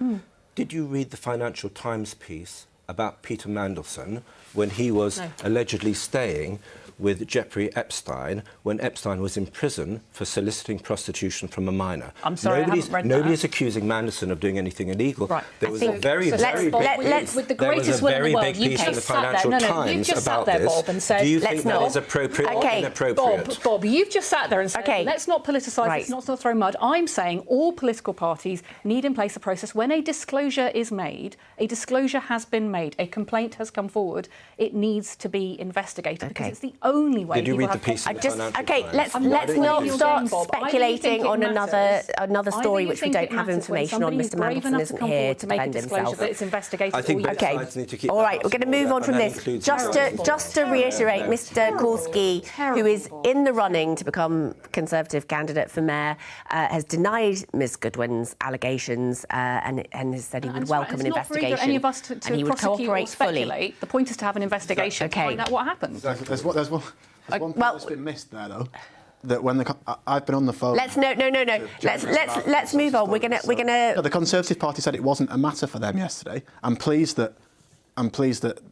did you read the Financial Times piece about Peter Mandelson when he was allegedly staying with Jeffrey Epstein when Epstein was in prison for soliciting prostitution from a minor? I'm sorry, Nobody's accusing Mandelson of doing anything illegal. Right. There was a very big piece in the Financial Times about this. Bob, and said, do you think that is appropriate or inappropriate? Bob, you've just sat there and said, let's not politicise, let's not throw mud. I'm saying all political parties need in place a process when a disclosure is made, a disclosure has been made, made. A complaint has come forward. It needs to be investigated because it's the only way. Did you people read the have piece? Let's not start speculating on another story which we don't have information on. Mr. Mandelson isn't here to defend himself. That it's investigated. I think Okay. All right, we're going to move on from this. Just to reiterate, Mr. Kurski, who is in the running to become Conservative candidate for mayor, has denied Ms. Goodwin's allegations and has said he would welcome an investigation. It's not for any of us to and he would prosecute or cooperate fully. speculate. The point is to have an investigation to find out what happened. There's one point that's been missed there, though. That when I've been on the phone. Let's move on. We're gonna. No, the Conservative Party said it wasn't a matter for them yesterday. I'm pleased that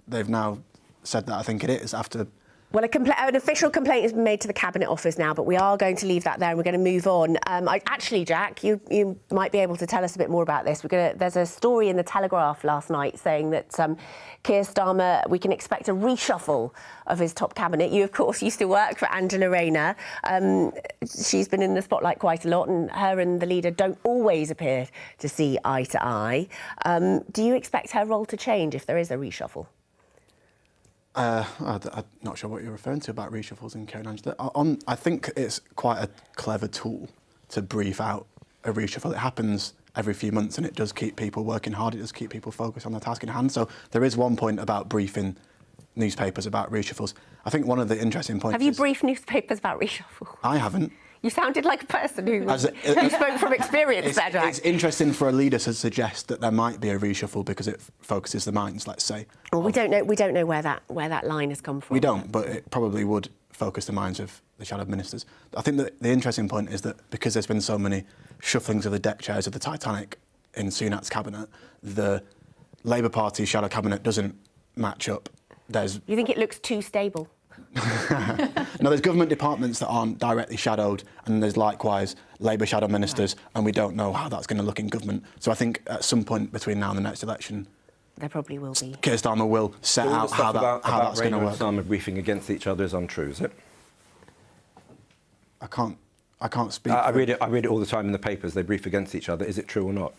they've now said that. I think it is after. Well, an official complaint has been made to the Cabinet Office now, but we are going to leave that there and we're going to move on. Actually, Jack, you might be able to tell us a bit more about this. There's a story in the Telegraph last night saying that Keir Starmer, we can expect a reshuffle of his top cabinet. You, of course, used to work for Angela Rayner. She's been in the spotlight quite a lot, and her and the leader don't always appear to see eye to eye. Do you expect her role to change if there is a reshuffle? I'm not sure what you're referring to about reshuffles in Keir and Angela. I think it's quite a clever tool to brief out a reshuffle. It happens every few months and it does keep people working hard. It does keep people focused on their task in hand. So there is one point about briefing newspapers about reshuffles. I think one of the interesting points. Have you briefed newspapers about reshuffle? I haven't. You sounded like a person who spoke from experience there, Jack. It's interesting for a leader to suggest that there might be a reshuffle because it focuses the minds, let's say. Well, we don't know where that line has come from. We don't, but it probably would focus the minds of the shadow ministers. I think that the interesting point is that because there's been so many shufflings of the deck chairs of the Titanic in Sunak's cabinet, the Labour Party shadow cabinet doesn't match up. You think it looks too stable? No, there's government departments that aren't directly shadowed, and there's likewise Labour shadow ministers, and we don't know how that's going to look in government. So I think at some point between now and the next election, there probably will be. Keir Starmer will set out how that's going to work. Starmer briefing against each other is untrue, is it? I can't speak. I read it all the time in the papers. They brief against each other. Is it true or not?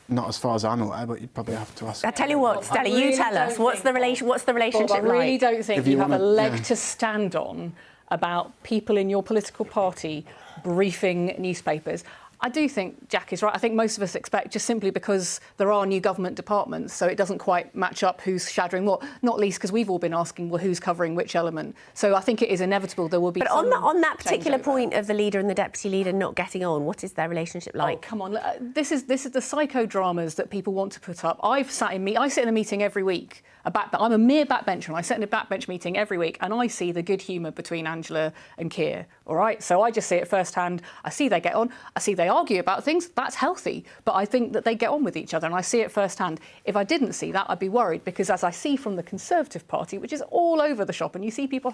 Not as far as I'm aware, but you'd probably have to ask. I tell you what, Stella, you tell us. What's the relationship like? I really don't think you have a leg to stand on about people in your political party briefing newspapers. I do think Jack is right. I think most of us expect, just simply because there are new government departments, so it doesn't quite match up who's shadowing what, not least because we've all been asking, well, who's covering which element. So I think it is inevitable there will be. But on that particular point of the leader and the deputy leader not getting on, what is their relationship like? Oh, come on. This is the psychodramas that people want to put up. I sit in a meeting every week. I'm a mere backbencher, and I sit in a backbench meeting every week, and I see the good humour between Angela and Keir. All right, so I just see it firsthand. I see they get on. I see they argue about things. That's healthy, but I think that they get on with each other, and I see it firsthand. If I didn't see that, I'd be worried, because as I see from the Conservative Party, which is all over the shop, and you see people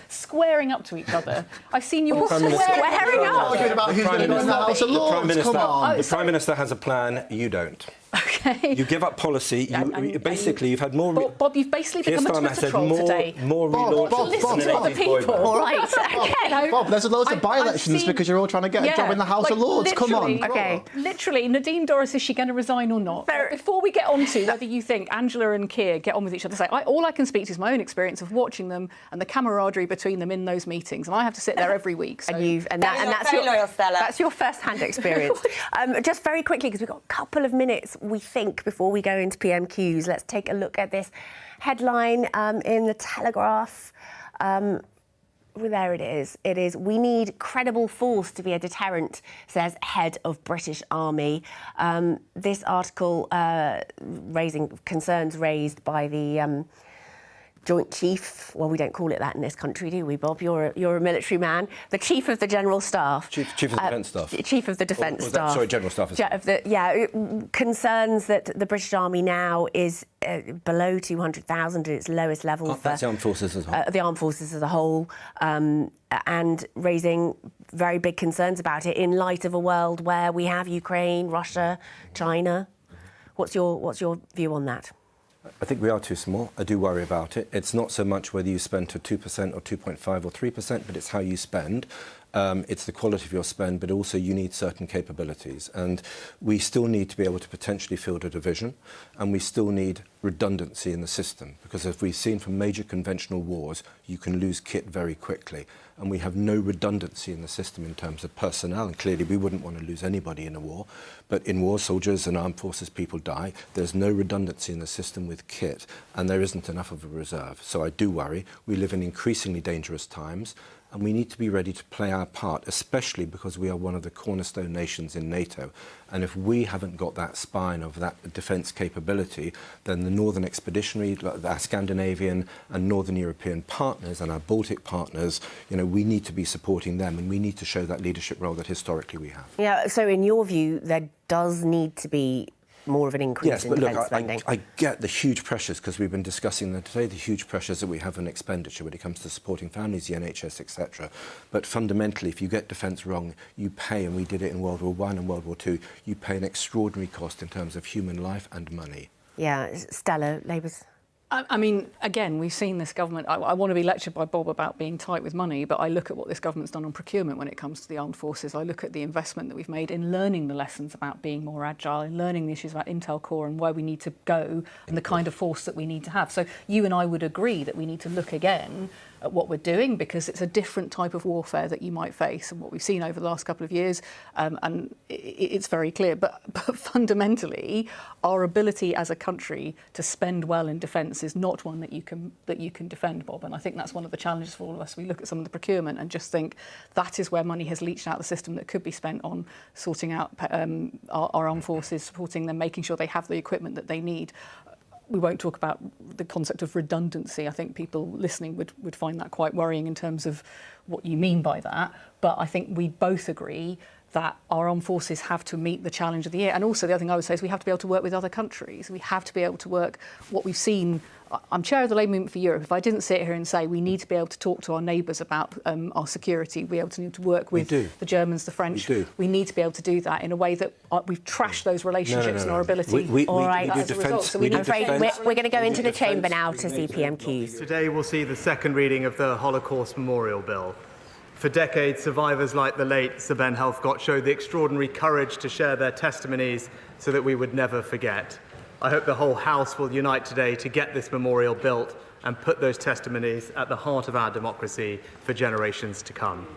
squaring up to each other. I've seen you all squaring up. Arguing about who's going to go in the House of Lords. Come on. The Prime Minister has a plan. You don't. Okay. You give up policy. You've had more. Bob, you've basically become a Twitter troll today. More listen to the people. All right. Okay. Bob, there's loads of by-elections because you're all trying to get a job in the House of Lords. Come on. Okay. Literally, Nadine Dorries, is she going to resign or not? Before we get on to whether you think Angela and Keir get on with each other, all I can speak to is my own experience of watching them and the camaraderie between them in those meetings, and I have to sit there every week. So. That's your first-hand experience. Just very quickly, because we've got a couple of minutes, we think, before we go into PMQs. Let's take a look at this headline in the Telegraph. There it is. It is, we need credible force to be a deterrent, says head of British Army. This article raising concerns raised by the Joint Chief, well, we don't call it that in this country, do we, Bob? You're a military man. The Chief of the General Staff. Chief of the Defence Staff. Chief of the Defence Staff. Sorry, General Staff. Concerns that the British Army now is below 200,000 at its lowest level. That's the Armed Forces as a whole. The Armed Forces as a whole, and raising very big concerns about it in light of a world where we have Ukraine, Russia, China. What's your view on that? I think we are too small. I do worry about it. It's not so much whether you spend to 2% or 2.5 or 3%, but it's how you spend. it's the quality of your spend, but also you need certain capabilities. And we still need to be able to potentially field a division, and we still need redundancy in the system, because as we've seen from major conventional wars, you can lose kit very quickly. And we have no redundancy in the system in terms of personnel, and clearly we wouldn't want to lose anybody in a war. But in war, soldiers and armed forces people die. There's no redundancy in the system with kit, and there isn't enough of a reserve. So I do worry. We live in increasingly dangerous times, and we need to be ready to play our part, especially because we are one of the cornerstone nations in NATO. And if we haven't got that spine of that defence capability, then the Northern Expeditionary, our Scandinavian and Northern European partners and our Baltic partners, we need to be supporting them, and we need to show that leadership role that historically we have. Yeah, so in your view, there does need to be more of an increase in defence spending. I get the huge pressures, because we've been discussing them today, the huge pressures that we have in expenditure when it comes to supporting families, the NHS, etc. But fundamentally, if you get defence wrong, you pay, and we did it in World War I and World War II, you pay an extraordinary cost in terms of human life and money. Yeah, Stella, Labour's... I mean, again, we've seen this government. I want to be lectured by Bob about being tight with money, but I look at what this government's done on procurement when it comes to the armed forces. I look at the investment that we've made in learning the lessons about being more agile, in learning the issues about Intel Core and where we need to go and the kind of force that we need to have. So you and I would agree that we need to look again at what we're doing, because it's a different type of warfare that you might face, and what we've seen over the last couple of years, and it's very clear. But fundamentally, our ability as a country to spend well in defence is not one that you can defend, Bob. And I think that's one of the challenges for all of us. We look at some of the procurement and just think that is where money has leached out the system that could be spent on sorting out our armed forces, supporting them, making sure they have the equipment that they need. We won't talk about the concept of redundancy. I think people listening would find that quite worrying in terms of what you mean by that. But I think we both agree that our armed forces have to meet the challenge of the year. And also the other thing I would say is we have to be able to work with other countries. We have to be able to work what we've seen. I'm chair of the Labour Movement for Europe. If I didn't sit here and say we need to be able to talk to our neighbours about our security, be able to need to work with the Germans, the French, we need to be able to do that in a way that we've trashed those relationships and our ability. All right, we do defence. So I'm afraid we're going to go into the chamber now to see PMQs. Today we'll see the second reading of the Holocaust Memorial Bill. For decades, survivors like the late Sir Ben Helfgott showed the extraordinary courage to share their testimonies so that we would never forget. I hope the whole House will unite today to get this memorial built and put those testimonies at the heart of our democracy for generations to come.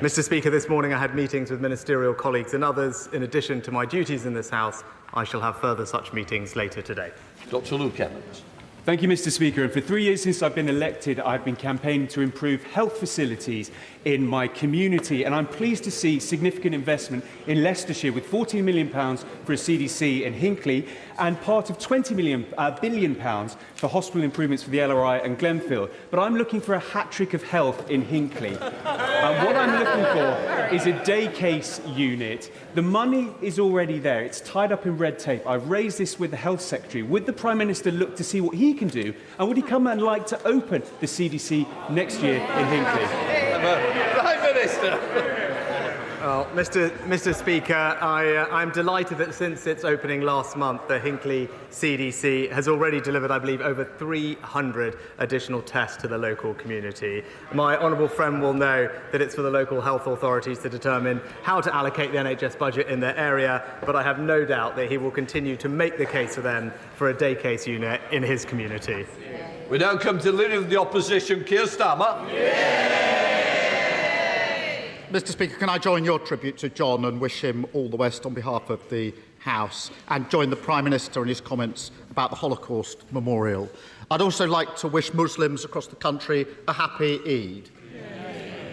Mr. Speaker, this morning I had meetings with ministerial colleagues and others. In addition to my duties in this House, I shall have further such meetings later today. Dr. Luke Evans. Thank you, Mr. Speaker. And for 3 years since I've been elected, I've been campaigning to improve health facilities in my community. And I'm pleased to see significant investment in Leicestershire with £14 million for a CDC in Hinckley and part of £20 billion for hospital improvements for the LRI and Glenfield. But I'm looking for a hat-trick of health in Hinckley. And what I'm looking for is a day case unit. The money is already there. It's tied up in red tape. I've raised this with the Health Secretary. Would the Prime Minister look to see what he can do? And would he come and like to open the CDC next year in Hinckley? Prime Minister. Well, Mr. Speaker, I'm delighted that since its opening last month, the Hinckley CDC has already delivered, I believe, over 300 additional tests to the local community. My honourable friend will know that it's for the local health authorities to determine how to allocate the NHS budget in their area, but I have no doubt that he will continue to make the case for them for a day case unit in his community. We now come to the Leader of the Opposition, Keir Starmer. Mr. Speaker, can I join your tribute to John and wish him all the best on behalf of the House, and join the Prime Minister in his comments about the Holocaust Memorial. I'd also like to wish Muslims across the country a happy Eid.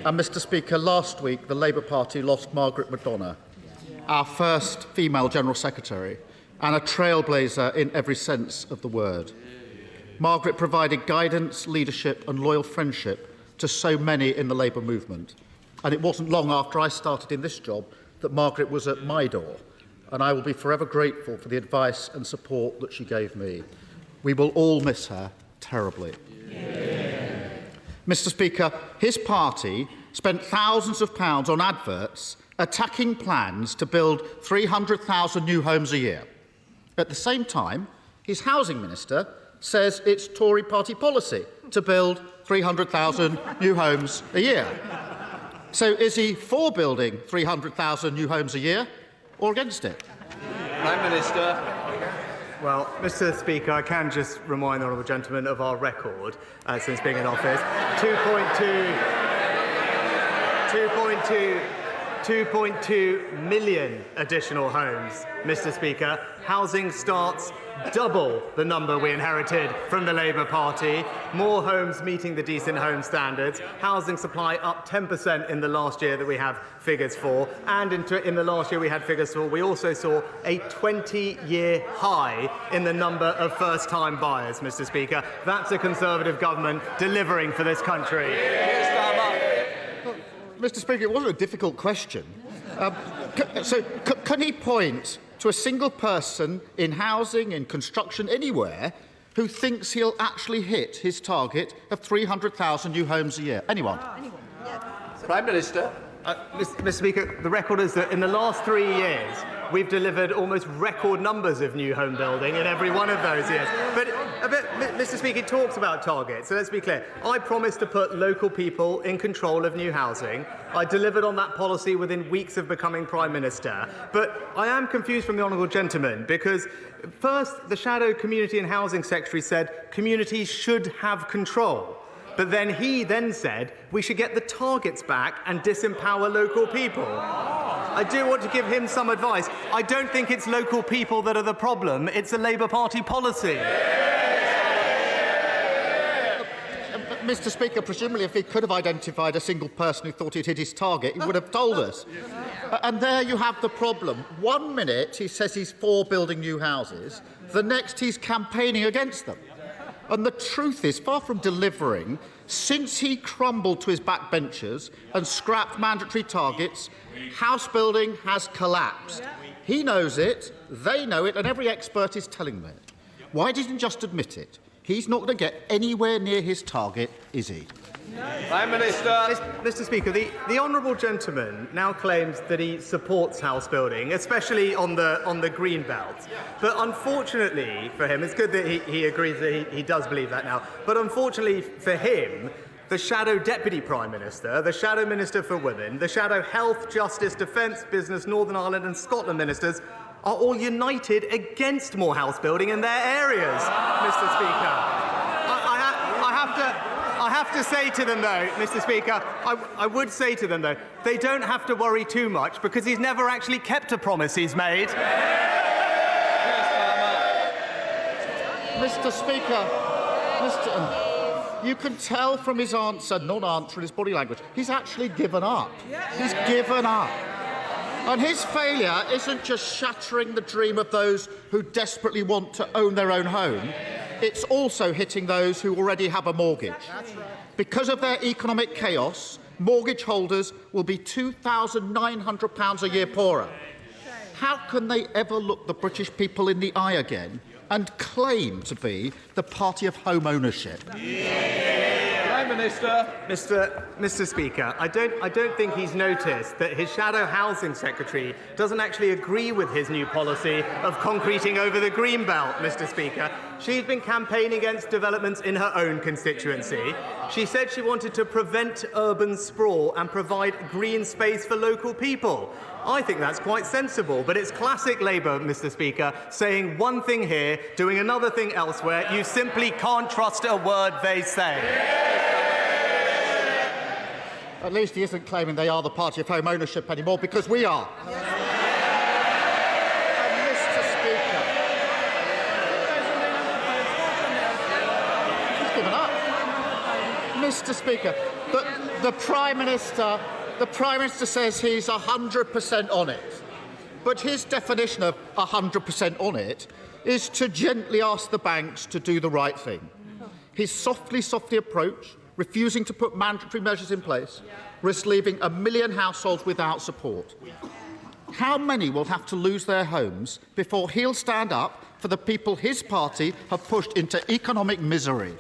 And Mr. Speaker, last week the Labour Party lost Margaret McDonough, our first female General Secretary, and a trailblazer in every sense of the word. Margaret provided guidance, leadership and loyal friendship to so many in the Labour movement. And it wasn't long after I started in this job that Margaret was at my door, and I will be forever grateful for the advice and support that she gave me. We will all miss her terribly. Mr. Speaker, his party spent thousands of pounds on adverts attacking plans to build 300,000 new homes a year. At the same time, his housing minister says it's Tory party policy to build 300,000 new homes a year. So is he for building 300,000 new homes a year or against it? Prime Minister. Well, Mr. Speaker, I can just remind the honourable gentleman of our record since being in office. 2.2 million additional homes, Mr. Speaker. Housing starts double the number we inherited from the Labour Party. More homes meeting the Decent Home standards. Housing supply up 10% in the last year that we have figures for. And in the last year we had figures for, we also saw a 20-year high in the number of first-time buyers, Mr. Speaker. That's a Conservative government delivering for this country. Mr. Speaker, it wasn't a difficult question. Can he point to a single person in housing, in construction, anywhere, who thinks he'll actually hit his target of 300,000 new homes a year? Anyone? Prime Minister. Mr. Speaker, the record is that in the last 3 years, we've delivered almost record numbers of new home building in every one of those years. But Mr. Speaker, it talks about targets, so let's be clear. I promised to put local people in control of new housing. I delivered on that policy within weeks of becoming Prime Minister. But I am confused from the honourable gentleman, because first, the Shadow Community and Housing Secretary said communities should have control. But then he said we should get the targets back and disempower local people. I do want to give him some advice. I don't think it's local people that are the problem. It's a Labour Party policy. Mr. Speaker, presumably if he could have identified a single person who thought he'd hit his target, he would have told us. And there you have the problem. 1 minute he says he's for building new houses, the next he's campaigning against them. And the truth is, far from delivering, since he crumbled to his backbenchers and scrapped mandatory targets, house building has collapsed. He knows it, they know it, and every expert is telling them it. Why didn't he just admit it? He's not going to get anywhere near his target, is he? Prime Minister. Mr. Speaker, the honourable gentleman now claims that he supports house building, especially on the green belt. But unfortunately for him, it's good that he agrees that he does believe that now. But unfortunately for him, the Shadow Deputy Prime Minister, the Shadow Minister for Women, the Shadow Health, Justice, Defence, Business, Northern Ireland and Scotland ministers are all united against more house building in their areas, Mr. Speaker. I have to say to them, though, Mr. Speaker, I would say to them, though, they don't have to worry too much because he's never actually kept a promise he's made. Mr. Speaker, you can tell from his answer, non-answer, and his body language, he's actually given up. He's given up. And his failure isn't just shattering the dream of those who desperately want to own their own home, it's also hitting those who already have a mortgage. Because of their economic chaos, mortgage holders will be £2,900 a year poorer. How can they ever look the British people in the eye again and claim to be the party of home ownership? Prime Minister. Mr. Speaker, I don't think he's noticed that his Shadow Housing Secretary doesn't actually agree with his new policy of concreting over the green belt, Mr. Speaker. She's been campaigning against developments in her own constituency. She said she wanted to prevent urban sprawl and provide green space for local people. I think that's quite sensible, but it's classic Labour, Mr. Speaker, saying one thing here, doing another thing elsewhere. You simply can't trust a word they say. At least he isn't claiming they are the party of home ownership anymore, because we are. Mr. Speaker, he's given up. Mr. Speaker, the Prime Minister says he's 100% on it. But his definition of 100% on it is to gently ask the banks to do the right thing. His softly approach, refusing to put mandatory measures in place, risks leaving 1 million households without support. How many will have to lose their homes before he'll stand up for the people his party have pushed into economic misery?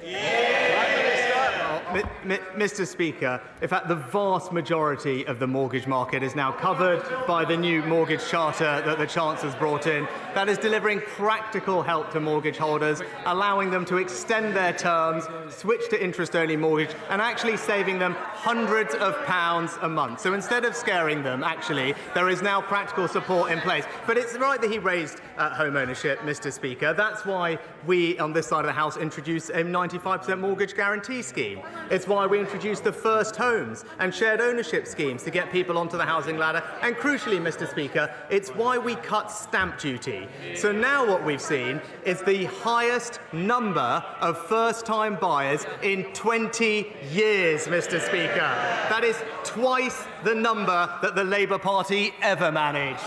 Mr. Speaker, in fact, the vast majority of the mortgage market is now covered by the new mortgage charter that the Chancellor's brought in. That is delivering practical help to mortgage holders, allowing them to extend their terms, switch to interest-only mortgage, and actually saving them hundreds of pounds a month. So instead of scaring them, actually, there is now practical support in place. But it's right that he raised home ownership, Mr. Speaker. That's why we, on this side of the House, introduced a 95% mortgage guarantee scheme. It's why we introduced the First Homes and shared ownership schemes to get people onto the housing ladder. And crucially, Mr. Speaker, it's why we cut stamp duty. So now what we've seen is the highest number of first-time buyers in 20 years, Mr. Speaker. That is twice the number that the Labour Party ever managed.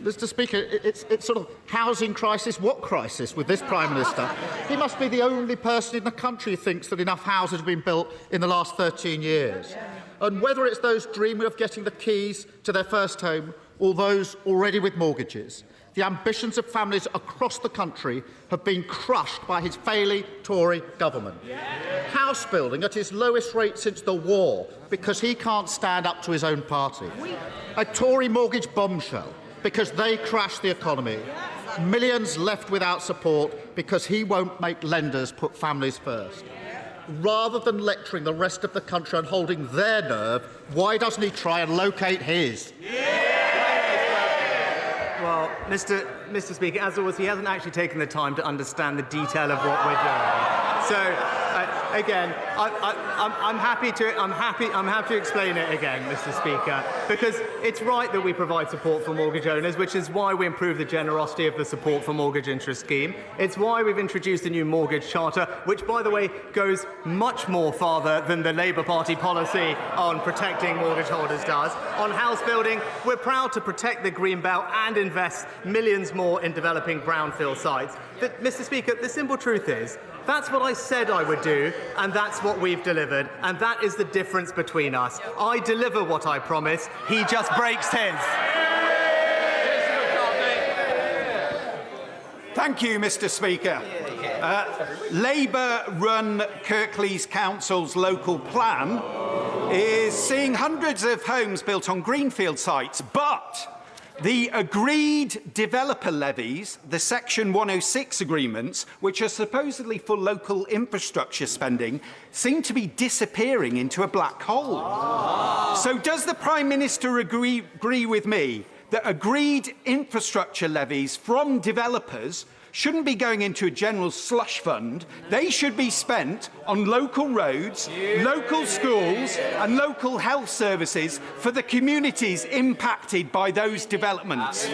Mr. Speaker, it's sort of housing crisis. What crisis with this Prime Minister? He must be the only person in the country who thinks that enough houses have been built in the last 13 years. And whether it's those dreaming of getting the keys to their first home or those already with mortgages, the ambitions of families across the country have been crushed by his failing Tory government. House building at its lowest rate since the war because he can't stand up to his own party. A Tory mortgage bombshell because they crashed the economy. Millions left without support because he won't make lenders put families first. Rather than lecturing the rest of the country and holding their nerve, why doesn't he try and locate his? Well, Mr. Speaker, as always, he hasn't actually taken the time to understand the detail of what we're doing. So, again, I'm happy to explain it again, Mr. Speaker, because it's right that we provide support for mortgage owners, which is why we improve the generosity of the support for mortgage interest scheme. It's why we've introduced a new mortgage charter, which, by the way, goes much more farther than the Labour Party policy on protecting mortgage holders does. On house building, we're proud to protect the Green Belt and invest millions more in developing brownfield sites. But, Mr. Speaker, the simple truth is, that's what I said I would do, and that's what we've delivered, and that is the difference between us. I deliver what I promise, he just breaks his. Thank you, Mr. Speaker. Labour-run Kirklees Council's local plan is seeing hundreds of homes built on greenfield sites, but the agreed developer levies, the Section 106 agreements, which are supposedly for local infrastructure spending, seem to be disappearing into a black hole. So does the Prime Minister agree with me that agreed infrastructure levies from developers shouldn't be going into a general slush fund? They should be spent on local roads, local schools and local health services for the communities impacted by those developments.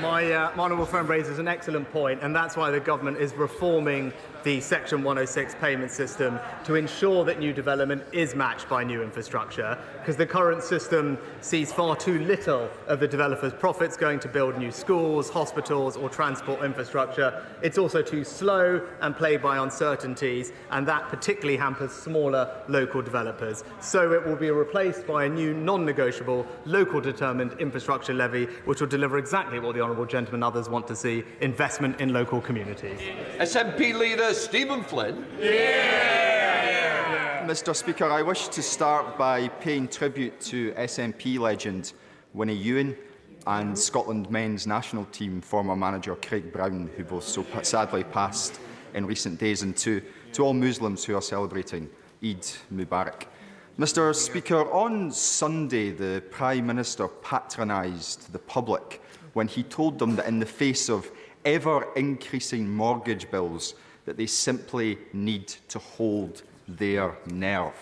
My honourable friend raises an excellent point, and that's why the government is reforming the Section 106 payment system to ensure that new development is matched by new infrastructure, because the current system sees far too little of the developers' profits going to build new schools, hospitals or transport infrastructure. It's also too slow and plagued by uncertainties, and that particularly hampers smaller local developers. So it will be replaced by a new non-negotiable, local determined infrastructure levy, which will deliver exactly what the honourable gentleman and others want to see: investment in local communities. SNP leader Stephen Flynn. Mr. Speaker, I wish to start by paying tribute to SNP legend Winnie Ewan and Scotland men's national team former manager Craig Brown, who both so sadly passed in recent days, and to all Muslims who are celebrating Eid Mubarak. Mr. Speaker, on Sunday the Prime Minister patronised the public when he told them that in the face of ever-increasing mortgage bills, that they simply need to hold their nerve.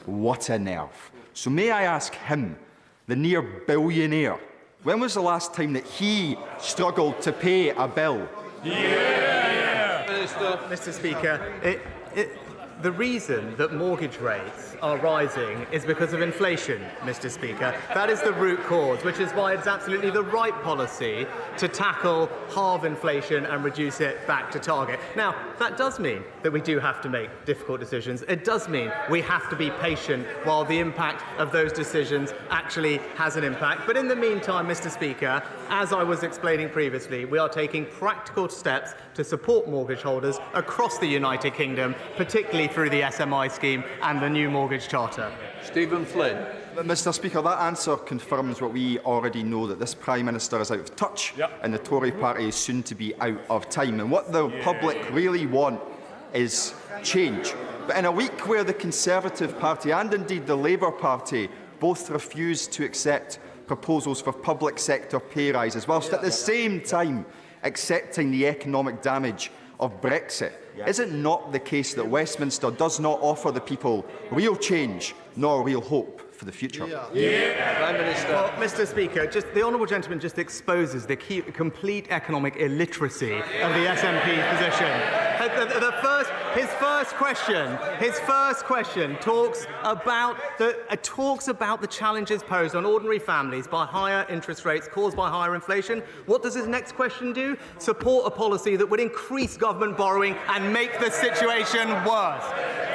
What a nerve. So may I ask him, the near billionaire, when was the last time that he struggled to pay a bill? Mr. Speaker, The reason that mortgage rates are rising is because of inflation, Mr. Speaker. That is the root cause, which is why it's absolutely the right policy to tackle, halve inflation and reduce it back to target. Now, that does mean that we do have to make difficult decisions. It does mean we have to be patient while the impact of those decisions actually has an impact. But in the meantime, Mr. Speaker, as I was explaining previously, we are taking practical steps to support mortgage holders across the United Kingdom, particularly through the SMI scheme and the new mortgage charter. Stephen Flynn. Mr. Speaker, that answer confirms what we already know, that this Prime Minister is out of touch and the Tory party is soon to be out of time. And what the public really want is change. But in a week where the Conservative Party and indeed the Labour Party both refuse to accept proposals for public sector pay rises, whilst at the same time accepting the economic damage of Brexit, is it not the case that Westminster does not offer the people real change nor real hope for the future? Prime Minister. Well, Mr. Speaker, the honourable gentleman just exposes the complete economic illiteracy of the SNP position. His first question talks about the challenges posed on ordinary families by higher interest rates caused by higher inflation. What does his next question do? Support a policy that would increase government borrowing and make the situation worse.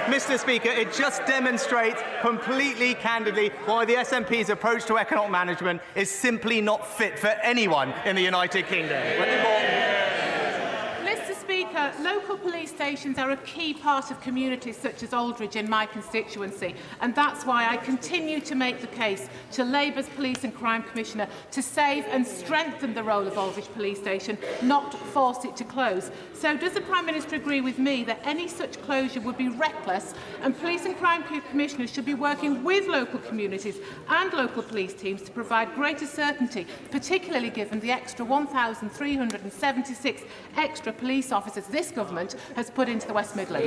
Mr. Speaker, it just demonstrates completely candidly why the SNP's approach to economic management is simply not fit for anyone in the United Kingdom. Mr. Speaker, local police stations are a key part of communities such as Aldridge in my constituency, and that's why I continue to make the case to Labour's Police and Crime Commissioner to save and strengthen the role of Aldridge Police Station, not force it to close. So does the Prime Minister agree with me that any such closure would be reckless, and Police and Crime Commissioners should be working with local communities and local police teams to provide greater certainty, particularly given the extra 1,376 extra police officers this government has put into the West Midlands?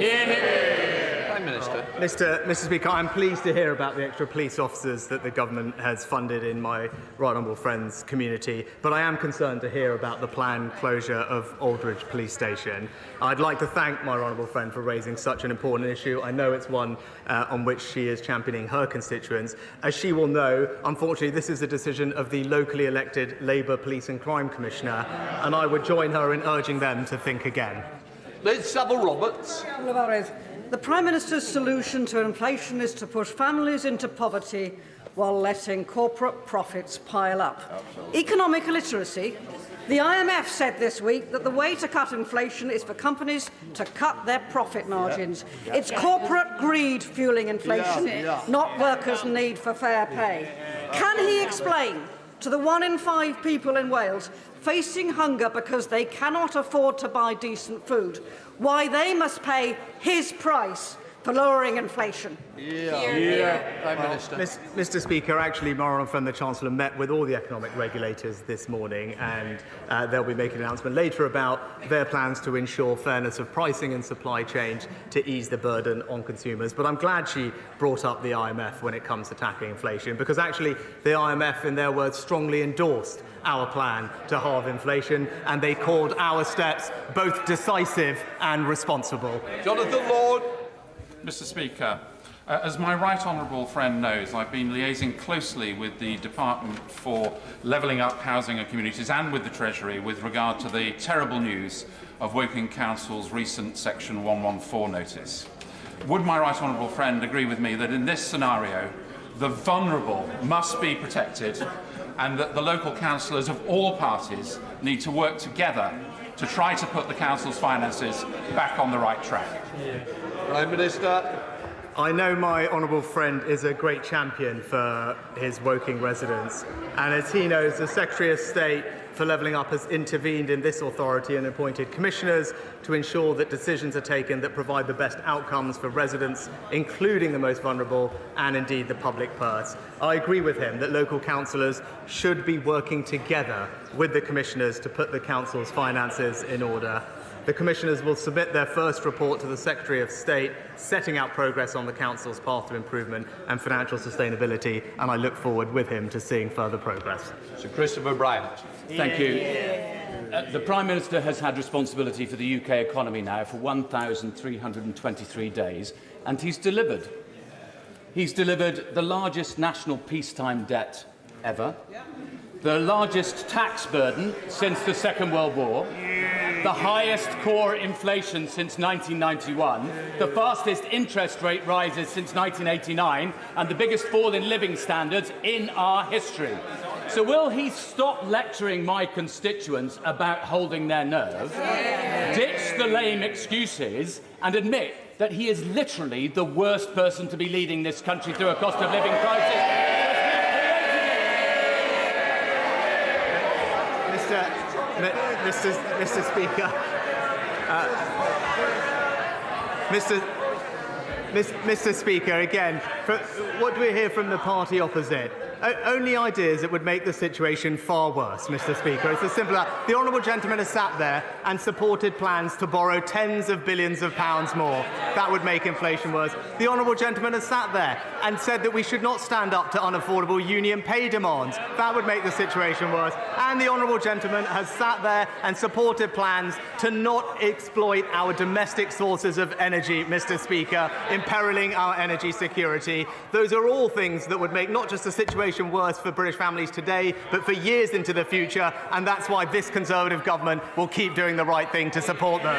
Prime Minister. Mr. Speaker, I'm pleased to hear about the extra police officers that the government has funded in my right honourable friend's community, but I am concerned to hear about the planned closure of Aldridge Police Station. I'd like to thank my right honourable friend for raising such an important issue. I know it's one on which she is championing her constituents. As she will know, unfortunately, this is a decision of the locally elected Labour Police and Crime Commissioner, and I would join her in urging them to think again. Liz Savile-Roberts. The Prime Minister's solution to inflation is to push families into poverty while letting corporate profits pile up. Absolutely. Economic illiteracy. The IMF said this week that the way to cut inflation is for companies to cut their profit margins. It's corporate greed fueling inflation, not workers' need for fair pay. Can he explain to the 1 in 5 people in Wales facing hunger because they cannot afford to buy decent food why they must pay his price for lowering inflation? Prime Minister. Mr. Speaker, actually, my honourable friend the Chancellor met with all the economic regulators this morning, and they'll be making an announcement later about their plans to ensure fairness of pricing and supply chain to ease the burden on consumers. But I'm glad she brought up the IMF when it comes to tackling inflation, because actually the IMF, in their words, strongly endorsed our plan to halve inflation, and they called our steps both decisive and responsible. Jonathan Lord. Mr. Speaker, as my right honourable friend knows, I've been liaising closely with the Department for Levelling Up Housing and Communities and with the Treasury with regard to the terrible news of Woking Council's recent Section 114 notice. Would my right honourable friend agree with me that in this scenario, the vulnerable must be protected and that the local councillors of all parties need to work together to try to put the council's finances back on the right track? Prime Minister. I know my honourable friend is a great champion for his Woking residents, and as he knows, the Secretary of State for Levelling Up has intervened in this authority and appointed commissioners to ensure that decisions are taken that provide the best outcomes for residents, including the most vulnerable and indeed the public purse. I agree with him that local councillors should be working together with the commissioners to put the council's finances in order. The Commissioners will submit their first report to the Secretary of State, setting out progress on the Council's path to improvement and financial sustainability, and I look forward with him to seeing further progress. Sir Christopher Bryant. Thank you. The Prime Minister has had responsibility for the UK economy now for 1,323 days, and he's delivered. He's delivered the largest national peacetime debt ever, the largest tax burden since the Second World War, the highest core inflation since 1991, the fastest interest rate rises since 1989, and the biggest fall in living standards in our history. So will he stop lecturing my constituents about holding their nerve, ditch the lame excuses, and admit that he is literally the worst person to be leading this country through a cost of living crisis? Mr. Speaker, Mr. Speaker, again, what do we hear from the party opposite? Only ideas that would make the situation far worse, Mr. Speaker. It's as simple as that. The honourable gentleman has sat there and supported plans to borrow tens of billions of pounds more. That would make inflation worse. The honourable gentleman has sat there and said that we should not stand up to unaffordable union pay demands. That would make the situation worse. And the honourable gentleman has sat there and supported plans to not exploit our domestic sources of energy, Mr. Speaker, imperiling our energy security. Those are all things that would make not just the situation worse for British families today, but for years into the future, and that's why this Conservative government will keep doing the right thing to support them.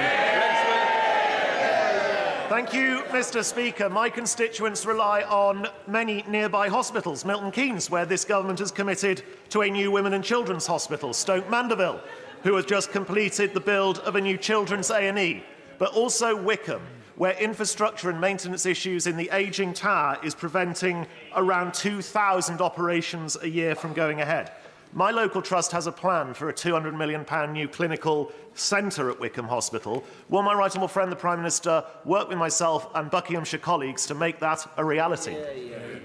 Thank you, Mr. Speaker. My constituents rely on many nearby hospitals. Milton Keynes, where this government has committed to a new women and children's hospital. Stoke Mandeville, who has just completed the build of a new children's A&E. But also Wickham, where infrastructure and maintenance issues in the ageing tower is preventing around 2,000 operations a year from going ahead. My local trust has a plan for a £200 million new clinical centre at Wickham Hospital. Will my right honourable friend, the Prime Minister, work with myself and Buckinghamshire colleagues to make that a reality?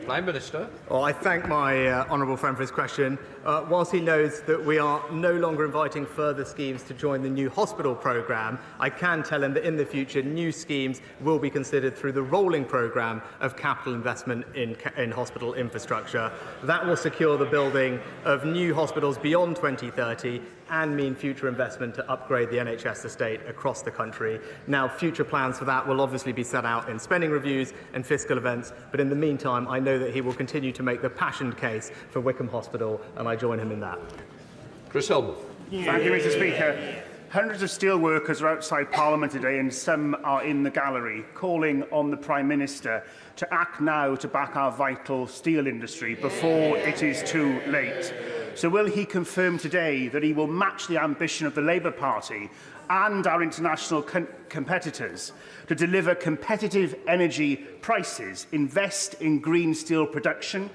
Prime Minister. Well, I thank my honourable friend for his question. Whilst he knows that we are no longer inviting further schemes to join the new hospital programme, I can tell him that in the future new schemes will be considered through the rolling programme of capital investment in hospital infrastructure. That will secure the building of new hospitals beyond 2030 and mean future investment to upgrade the NHS estate across the country. Now, future plans for that will obviously be set out in spending reviews and fiscal events, but in the meantime, I know that he will continue to make the passionate case for Wickham Hospital, and I join him in that. Chris Elmo. Thank you, Mr. Speaker. Hundreds of steel workers are outside Parliament today, and some are in the gallery, calling on the Prime Minister to act now to back our vital steel industry before it is too late. So will he confirm today that he will match the ambition of the Labour Party and our international competitors to deliver competitive energy prices, invest in green steel production,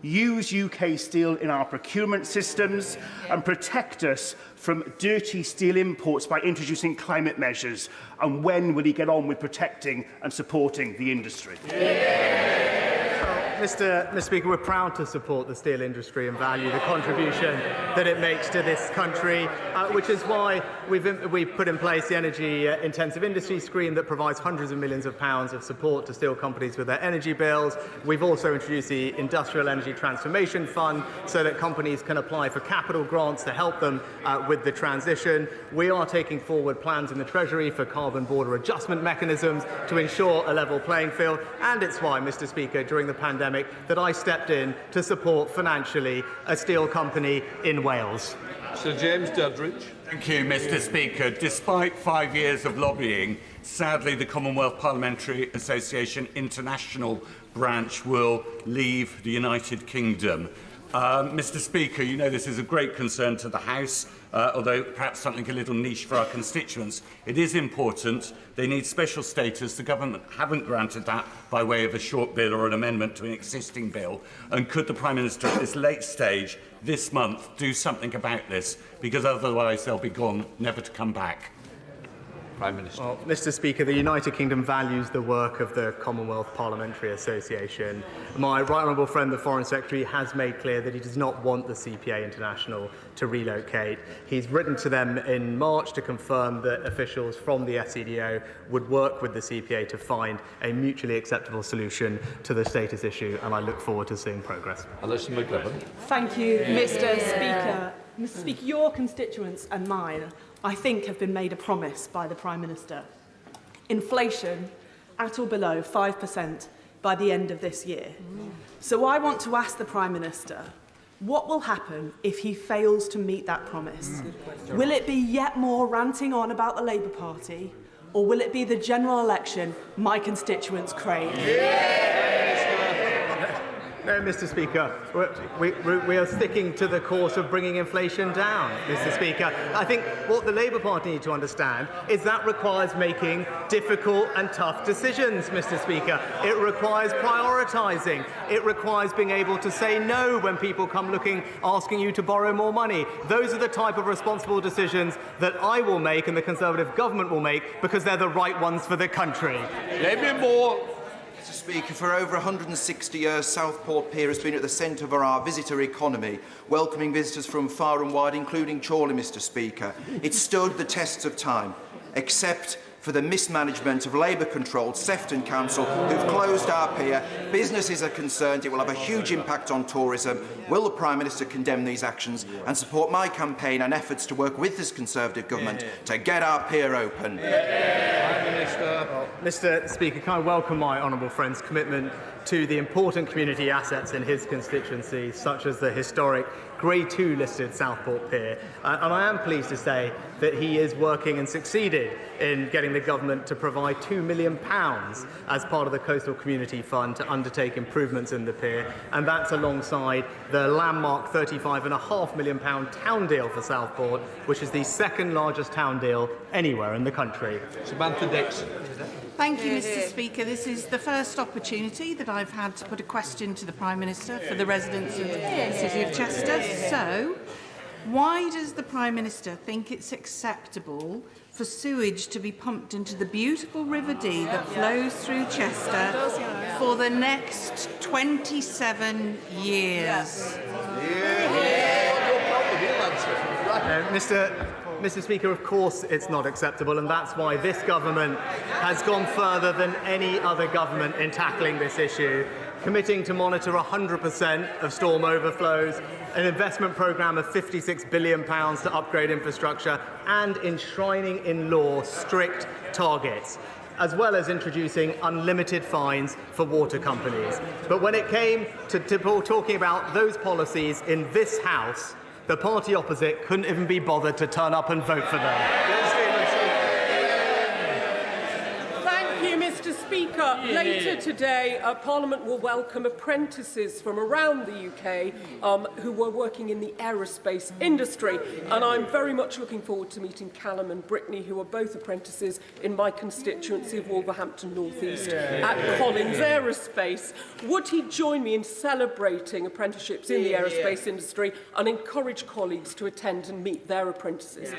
use UK steel in our procurement systems, and protect us from dirty steel imports by introducing climate measures? And when will he get on with protecting and supporting the industry? Mr. Speaker, we're proud to support the steel industry and value the contribution that it makes to this country, which is why we've put in place the Energy Intensive Industry Scheme that provides hundreds of millions of pounds of support to steel companies with their energy bills. We've also introduced the Industrial Energy Transformation Fund so that companies can apply for capital grants to help them with the transition. We are taking forward plans in the Treasury for carbon border adjustment mechanisms to ensure a level playing field, and it's why, Mr. Speaker, during the pandemic, that I stepped in to support financially a steel company in Wales. Sir James Duddridge. Thank you, Mr. Speaker. Despite 5 years of lobbying, sadly the Commonwealth Parliamentary Association International branch will leave the United Kingdom. Mr. Speaker, you know this is a great concern to the House, although perhaps something a little niche for our constituents. It is important. They need special status. The government haven't granted that by way of a short bill or an amendment to an existing bill. And could the Prime Minister at this late stage, this month, do something about this? Because otherwise they'll be gone, never to come back. Prime Minister. Well, Mr. Speaker, the United Kingdom values the work of the Commonwealth Parliamentary Association. My right honourable friend, the Foreign Secretary, has made clear that he does not want the CPA International to relocate. He's written to them in March to confirm that officials from the SCDO would work with the CPA to find a mutually acceptable solution to the status issue, and I look forward to seeing progress. Alison McLevin. Thank you, Mr. Speaker. Mr. Speaker, your constituents and mine, I think, have been made a promise by the Prime Minister. Inflation at or below 5% by the end of this year. So I want to ask the Prime Minister, what will happen if he fails to meet that promise? Will it be yet more ranting on about the Labour Party, or will it be the general election my constituents crave? No, Mr. Speaker, we are sticking to the course of bringing inflation down, Mr. Speaker. I think what the Labour Party need to understand is that requires making difficult and tough decisions, Mr. Speaker. It requires prioritising. It requires being able to say no when people come asking you to borrow more money. Those are the type of responsible decisions that I will make and the Conservative government will make because they're the right ones for the country. Mr. Speaker, for over 160 years, Southport Pier has been at the centre of our visitor economy, welcoming visitors from far and wide, including Chorley, Mr. Speaker. It stood the tests of time, except for the mismanagement of Labour-controlled Sefton Council, who've closed our pier. Businesses are concerned it will have a huge impact on tourism. Will the Prime Minister condemn these actions and support my campaign and efforts to work with this Conservative government to get our pier open? Mr. Speaker, can I welcome my honourable friend's commitment to the important community assets in his constituency, such as the historic Grade 2 listed Southport Pier. And I am pleased to say that he is working and succeeded in getting the government to provide £2 million as part of the Coastal Community Fund to undertake improvements in the pier. And that's alongside the landmark £35.5 million town deal for Southport, which is the second largest town deal anywhere in the country. Samantha Dixon. Thank you, Mr. Speaker. This is the first opportunity that I've had to put a question to the Prime Minister for the residents of the City of Chester. So, why does the Prime Minister think it's acceptable for sewage to be pumped into the beautiful River Dee that flows through Chester for the next 27 years? Mr. Speaker, of course it's not acceptable, and that's why this government has gone further than any other government in tackling this issue, committing to monitor 100% of storm overflows, an investment programme of £56 billion to upgrade infrastructure, and enshrining in law strict targets, as well as introducing unlimited fines for water companies. But when it came to talking about those policies in this House, the party opposite couldn't even be bothered to turn up and vote for them. Thank you, Mr. Speaker. Later today, Parliament will welcome apprentices from around the UK who were working in the aerospace industry. And I'm very much looking forward to meeting Callum and Brittany, who are both apprentices in my constituency of Wolverhampton North East at Collins Aerospace. Would he join me in celebrating apprenticeships in the aerospace industry and encourage colleagues to attend and meet their apprentices?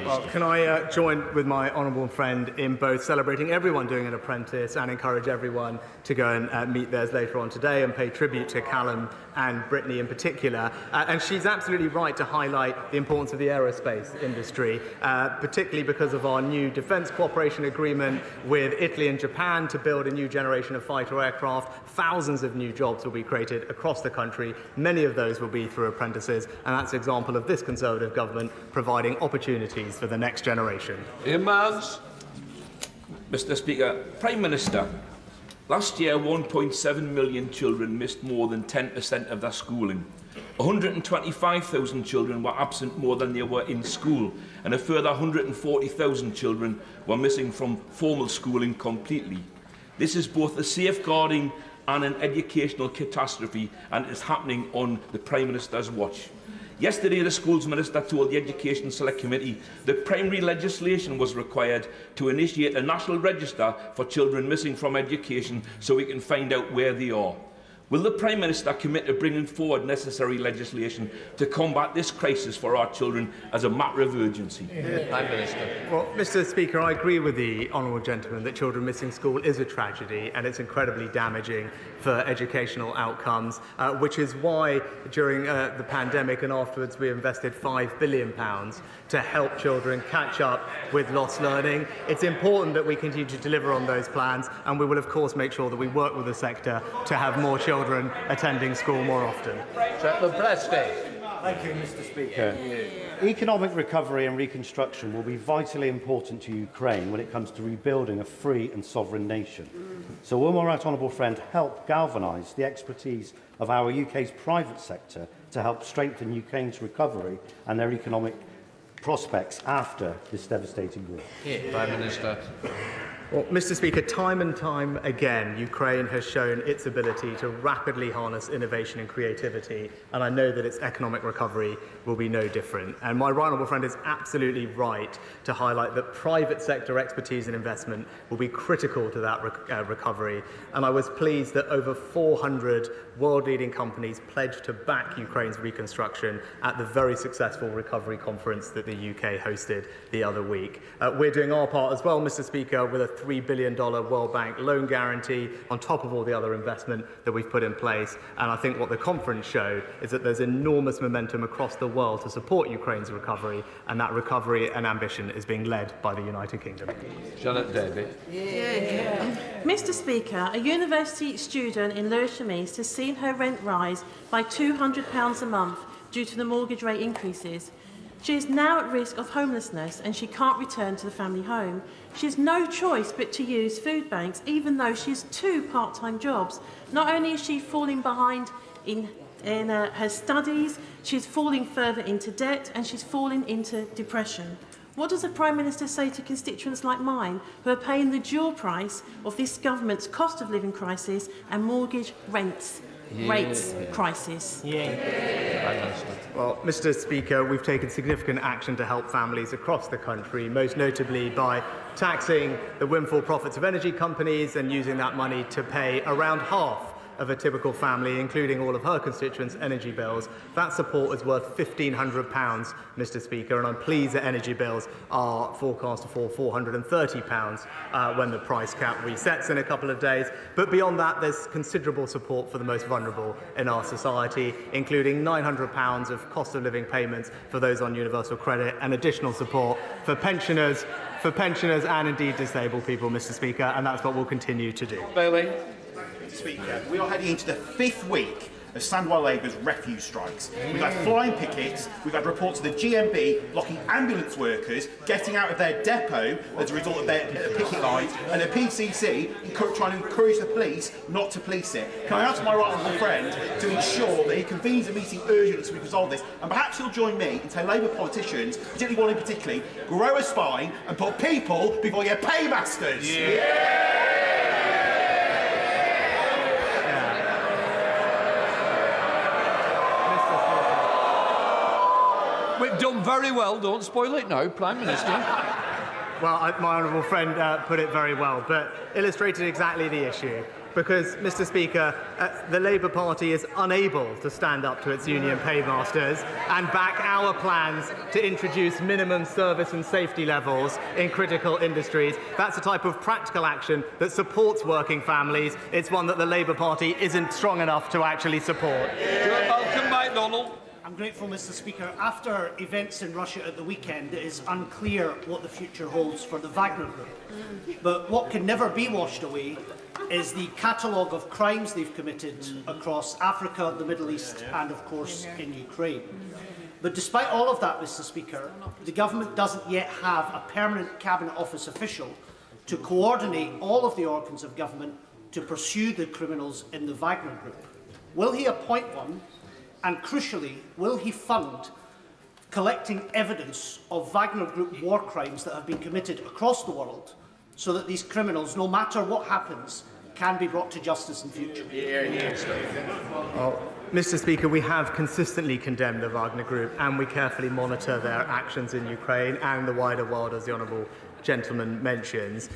Well, can I join with my honourable friend in both celebrating everyone doing an apprentice and encourage everyone to go and meet theirs later on today and pay tribute to Callum and Brittany in particular. And she's absolutely right to highlight the importance of the aerospace industry, particularly because of our new defence cooperation agreement with Italy and Japan to build a new generation of fighter aircraft. Thousands of new jobs will be created across the country. Many of those will be through apprentices, and that's an example of this Conservative government providing opportunities for the next generation. Ian Mans. Mr. Speaker, Prime Minister, last year 1.7 million children missed more than 10% of their schooling. 125,000 children were absent more than they were in school, and a further 140,000 children were missing from formal schooling completely. This is both a safeguarding and an educational catastrophe, and it's happening on the Prime Minister's watch. Yesterday, the Schools Minister told the Education Select Committee that primary legislation was required to initiate a national register for children missing from education so we can find out where they are. Will the Prime Minister commit to bringing forward necessary legislation to combat this crisis for our children as a matter of urgency? Prime Minister. Well, Mr. Speaker, I agree with the honourable gentleman that children missing school is a tragedy and it's incredibly damaging for educational outcomes, which is why during the pandemic and afterwards we invested £5 billion to help children catch up with lost learning. It's important that we continue to deliver on those plans, and we will of course make sure that we work with the sector to have more children attending school more often. Thank you, Mr. Speaker. Economic recovery and reconstruction will be vitally important to Ukraine when it comes to rebuilding a free and sovereign nation. So will my right honourable friend help galvanise the expertise of our UK's private sector to help strengthen Ukraine's recovery and their economic prospects after this devastating war? Prime Minister. Well, Mr. Speaker, time and time again, Ukraine has shown its ability to rapidly harness innovation and creativity, and I know that its economic recovery will be no different. And my right honourable friend is absolutely right to highlight that private sector expertise and investment will be critical to that recovery. And I was pleased that over 400 world-leading companies pledged to back Ukraine's reconstruction at the very successful recovery conference that the UK hosted the other week. We're doing our part as well, Mr. Speaker, with a $3 billion World Bank loan guarantee on top of all the other investment that we've put in place. And I think what the conference showed is that there's enormous momentum across the world to support Ukraine's recovery, and that recovery and ambition is being led by the United Kingdom. Janet David. Mr. Speaker, a university student in Le Chemise has seen her rent rise by £200 a month due to the mortgage rate increases. She is now at risk of homelessness and she can't return to the family home. She has no choice but to use food banks, even though she has 2 part-time jobs. Not only is she falling behind in her studies, she's falling further into debt and she's falling into depression. What does the Prime Minister say to constituents like mine who are paying the dual price of this government's cost of living crisis and mortgage rates crisis? Well, Mr. Speaker, we've taken significant action to help families across the country, most notably by taxing the windfall profits of energy companies and using that money to pay around half of a typical family, including all of her constituents' energy bills. That support is worth £1,500, Mr. Speaker, and I'm pleased that energy bills are forecast to fall £430 when the price cap resets in a couple of days. But beyond that, there's considerable support for the most vulnerable in our society, including £900 of cost of living payments for those on universal credit and additional support for pensioners and indeed disabled people, Mr. Speaker, and that's what we'll continue to do. Bailey. Speaker, we are heading into the 5th week of Sandwell Labour's refuse strikes. We've had flying pickets, we've had reports of the GMB blocking ambulance workers getting out of their depot as a result of their picket lines, and the PCC trying to encourage the police not to police it. Can I ask my right honourable friend to ensure that he convenes a meeting urgently so we resolve this, and perhaps he'll join me and say Labour politicians, particularly one in particular, grow a spine and put people before your paymasters. We've done very well. Don't spoil it now, Prime Minister. Well, my honourable friend put it very well, but illustrated exactly the issue. Because, Mr. Speaker, the Labour Party is unable to stand up to its union paymasters and back our plans to introduce minimum service and safety levels in critical industries. That's a type of practical action that supports working families. It's one that the Labour Party isn't strong enough to actually support. Malcolm MacDonald. I'm grateful, Mr. Speaker. After events in Russia at the weekend, it is unclear what the future holds for the Wagner Group. But what can never be washed away is the catalogue of crimes they've committed across Africa, the Middle East and, of course, in Ukraine. But despite all of that, Mr. Speaker, the government doesn't yet have a permanent Cabinet Office official to coordinate all of the organs of government to pursue the criminals in the Wagner Group. Will he appoint one? And crucially, will he fund collecting evidence of Wagner Group war crimes that have been committed across the world so that these criminals, no matter what happens, can be brought to justice in future? Mr. Speaker, we have consistently condemned the Wagner Group and we carefully monitor their actions in Ukraine and the wider world, as the Honourable gentleman mentions.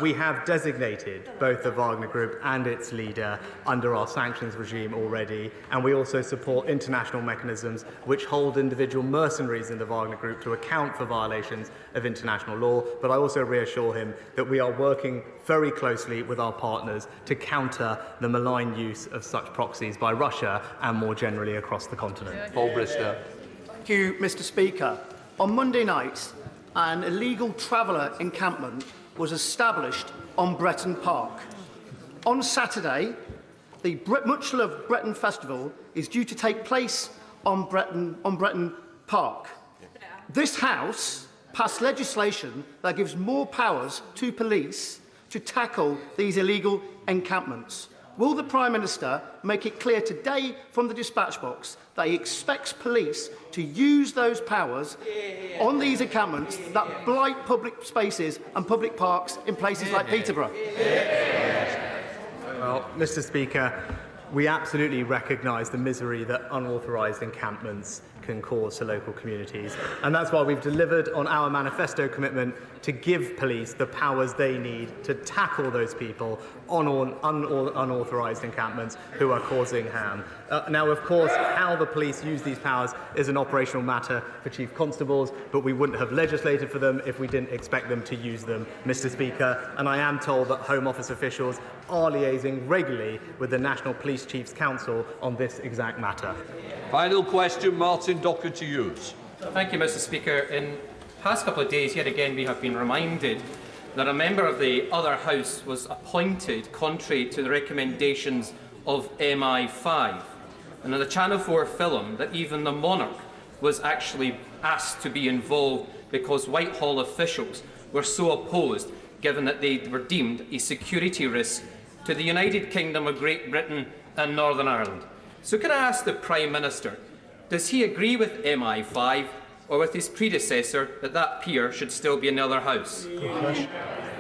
We have designated both the Wagner Group and its leader under our sanctions regime already, and we also support international mechanisms which hold individual mercenaries in the Wagner Group to account for violations of international law. But I also reassure him that we are working very closely with our partners to counter the malign use of such proxies by Russia and more generally across the continent. Paul Bristow. Thank you, Mr. Speaker. On Monday night, an illegal traveller encampment was established on Bretton Park. On Saturday, the Much Loved Bretton Festival is due to take place on Breton Park. This House passed legislation that gives more powers to police to tackle these illegal encampments. Will the Prime Minister make it clear today from the dispatch box that he expects police to use those powers on these encampments that blight public spaces and public parks in places like Peterborough? Well, Mr. Speaker, we absolutely recognise the misery that unauthorised encampments can cause to local communities, and that's why we've delivered on our manifesto commitment to give police the powers they need to tackle those people on unauthorised encampments who are causing harm. Now, of course, how the police use these powers is an operational matter for chief constables, but we wouldn't have legislated for them if we didn't expect them to use them, Mr. Speaker, and I am told that Home Office officials are liaising regularly with the National Police Chiefs Council on this exact matter. Final question, Martin Docker to use. Thank you, Mr. Speaker. In the past couple of days, yet again, we have been reminded that a member of the other House was appointed contrary to the recommendations of MI5. And in the Channel 4 film, that even the monarch was actually asked to be involved because Whitehall officials were so opposed, given that they were deemed a security risk to the United Kingdom of Great Britain and Northern Ireland. So can I ask the Prime Minister, does he agree with MI5 or with his predecessor that peer should still be in the other House?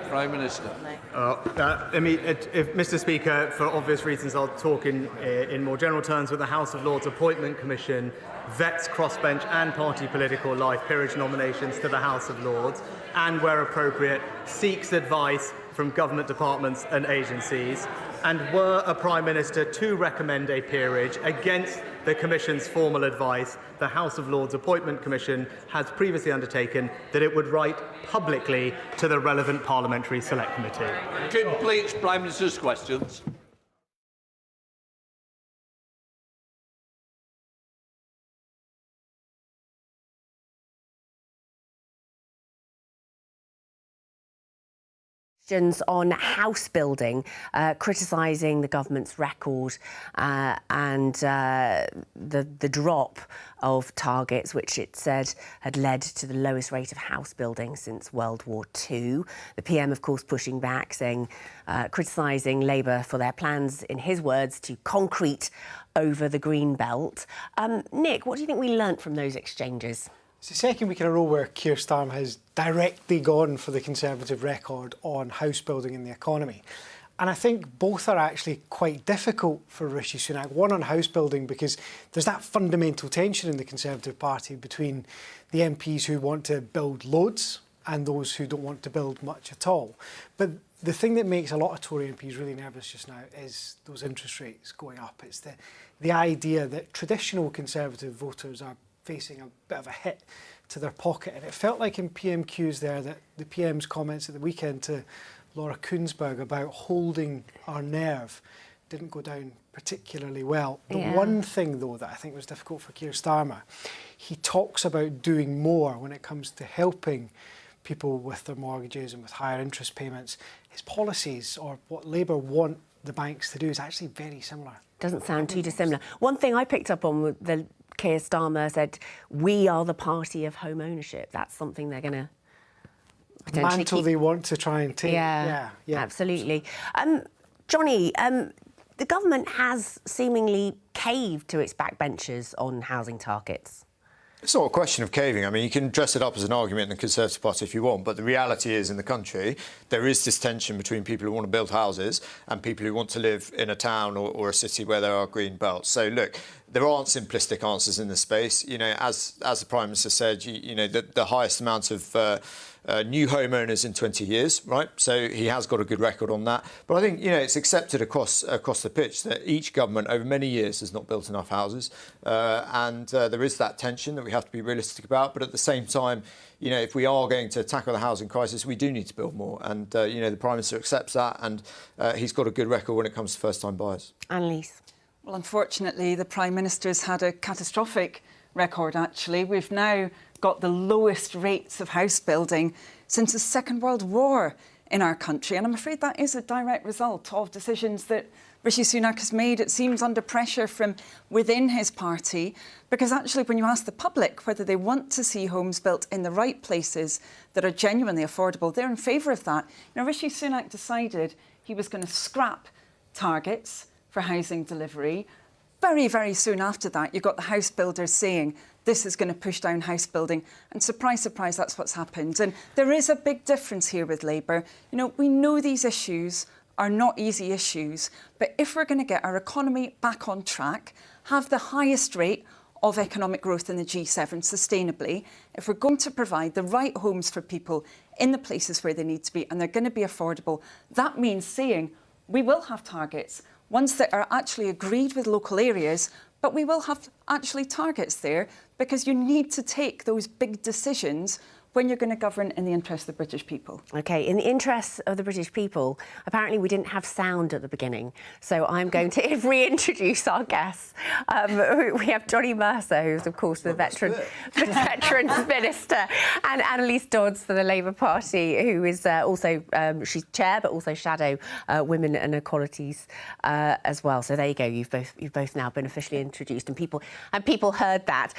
Prime Minister. Mr. Speaker, for obvious reasons, I'll talk in more general terms, but the House of Lords Appointment Commission vets crossbench and party political life peerage nominations to the House of Lords and, where appropriate, seeks advice from government departments and agencies. And were a Prime Minister to recommend a peerage against the Commission's formal advice, the House of Lords Appointment Commission has previously undertaken that it would write publicly to the relevant Parliamentary Select Committee. Completes Prime Minister's questions. On house building, criticising the government's record and the drop of targets, which it said had led to the lowest rate of house building since World War II. The PM, of course, pushing back, saying, criticising Labour for their plans, in his words, to concrete over the green belt. Nick, what do you think we learnt from those exchanges? It's the second week in a row where Keir Starmer has directly gone for the Conservative record on house building and the economy. And I think both are actually quite difficult for Rishi Sunak. One on house building because there's that fundamental tension in the Conservative Party between the MPs who want to build loads and those who don't want to build much at all. But the thing that makes a lot of Tory MPs really nervous just now is those interest rates going up. It's the idea that traditional Conservative voters are facing a bit of a hit to their pocket. And it felt like in PMQs there that the PM's comments at the weekend to Laura Kuenssberg about holding our nerve didn't go down particularly well. The one thing, though, that I think was difficult for Keir Starmer, he talks about doing more when it comes to helping people with their mortgages and with higher interest payments. His policies, or what Labour want the banks to do, is actually very similar. Doesn't sound too dissimilar. One thing I picked up on with the Keir Starmer said, we are the party of home ownership. That's something they're going to potentially mantle they want to try and take. Yeah, absolutely. Johnny, the government has seemingly caved to its backbenchers on housing targets. It's not a question of caving. I mean, you can dress it up as an argument in the Conservative Party if you want, but the reality is in the country there is this tension between people who want to build houses and people who want to live in a town or a city where there are green belts. So, look, there aren't simplistic answers in this space. You know, as the Prime Minister said, you know, the highest amount of new homeowners in 20 years, right? So he has got a good record on that. But I think, you know, it's accepted across the pitch that each government over many years has not built enough houses. And there is that tension that we have to be realistic about. But at the same time, you know, if we are going to tackle the housing crisis, we do need to build more. And, you know, the Prime Minister accepts that. And he's got a good record when it comes to first-time buyers. Annalise. Well, unfortunately, the Prime Minister's had a catastrophic record, actually. We've now got the lowest rates of house building since the Second World War in our country. And I'm afraid that is a direct result of decisions that Rishi Sunak has made, it seems, under pressure from within his party, because actually when you ask the public whether they want to see homes built in the right places that are genuinely affordable, they're in favour of that. Now, Rishi Sunak decided he was going to scrap targets for housing delivery. Very, very soon after that, you got the house builders saying this is going to push down house building. And surprise, surprise, that's what's happened. And there is a big difference here with Labour. You know, we know these issues are not easy issues, but if we're going to get our economy back on track, have the highest rate of economic growth in the G7 sustainably, if we're going to provide the right homes for people in the places where they need to be and they're going to be affordable, that means saying we will have targets, ones that are actually agreed with local areas, but we will have actually targets there because you need to take those big decisions when you're going to govern in the interest of the British people. OK, in the interests of the British people, apparently we didn't have sound at the beginning, so I'm going to reintroduce our guests. We have Johnny Mercer, who's, of course, the Veterans Minister, and Annalise Dodds for the Labour Party, who is also, she's chair, but also shadow Women and Equalities as well. So there you go, you've both now been officially introduced, and people heard that.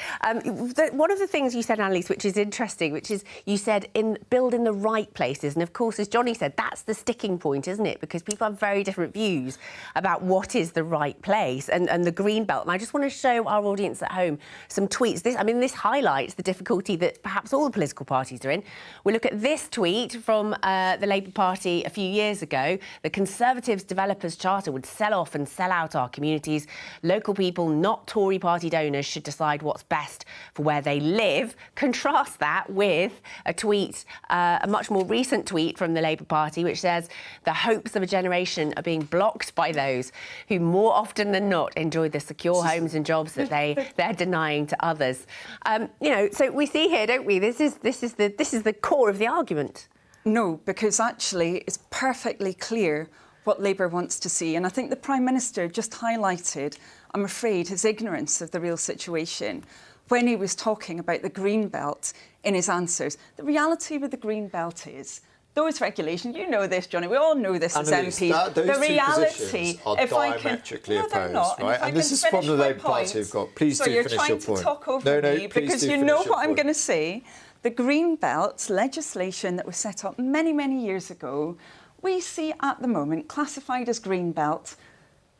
One of the things you said, Annalise, which is interesting, which is you said build in the right places. And of course, as Johnny said, that's the sticking point, isn't it? Because people have very different views about what is the right place and the green belt. And I just want to show our audience at home some tweets. This highlights the difficulty that perhaps all the political parties are in. We look at this tweet from the Labour Party a few years ago. The Conservatives Developers Charter would sell off and sell out our communities. Local people, not Tory party donors, should decide what's best for where they live. Contrast that with a tweet, a much more recent tweet from the Labour Party, which says the hopes of a generation are being blocked by those who more often than not enjoy the secure homes and jobs that they're denying to others. So we see here, don't we? This is the core of the argument. No, because actually it's perfectly clear what Labour wants to see. And I think the Prime Minister just highlighted, I'm afraid, his ignorance of the real situation when he was talking about the Green Belt in his answers. The reality with the Green Belt is those regulations, you know this, Johnny, we all know this as MPs. The reality, are diametrically opposed, right? And this is the problem the Labour Party have got. Please do finish your point. So you're trying to talk over me because you know what I'm going to say. The Green Belt legislation that was set up many, many years ago, we see at the moment classified as Green Belt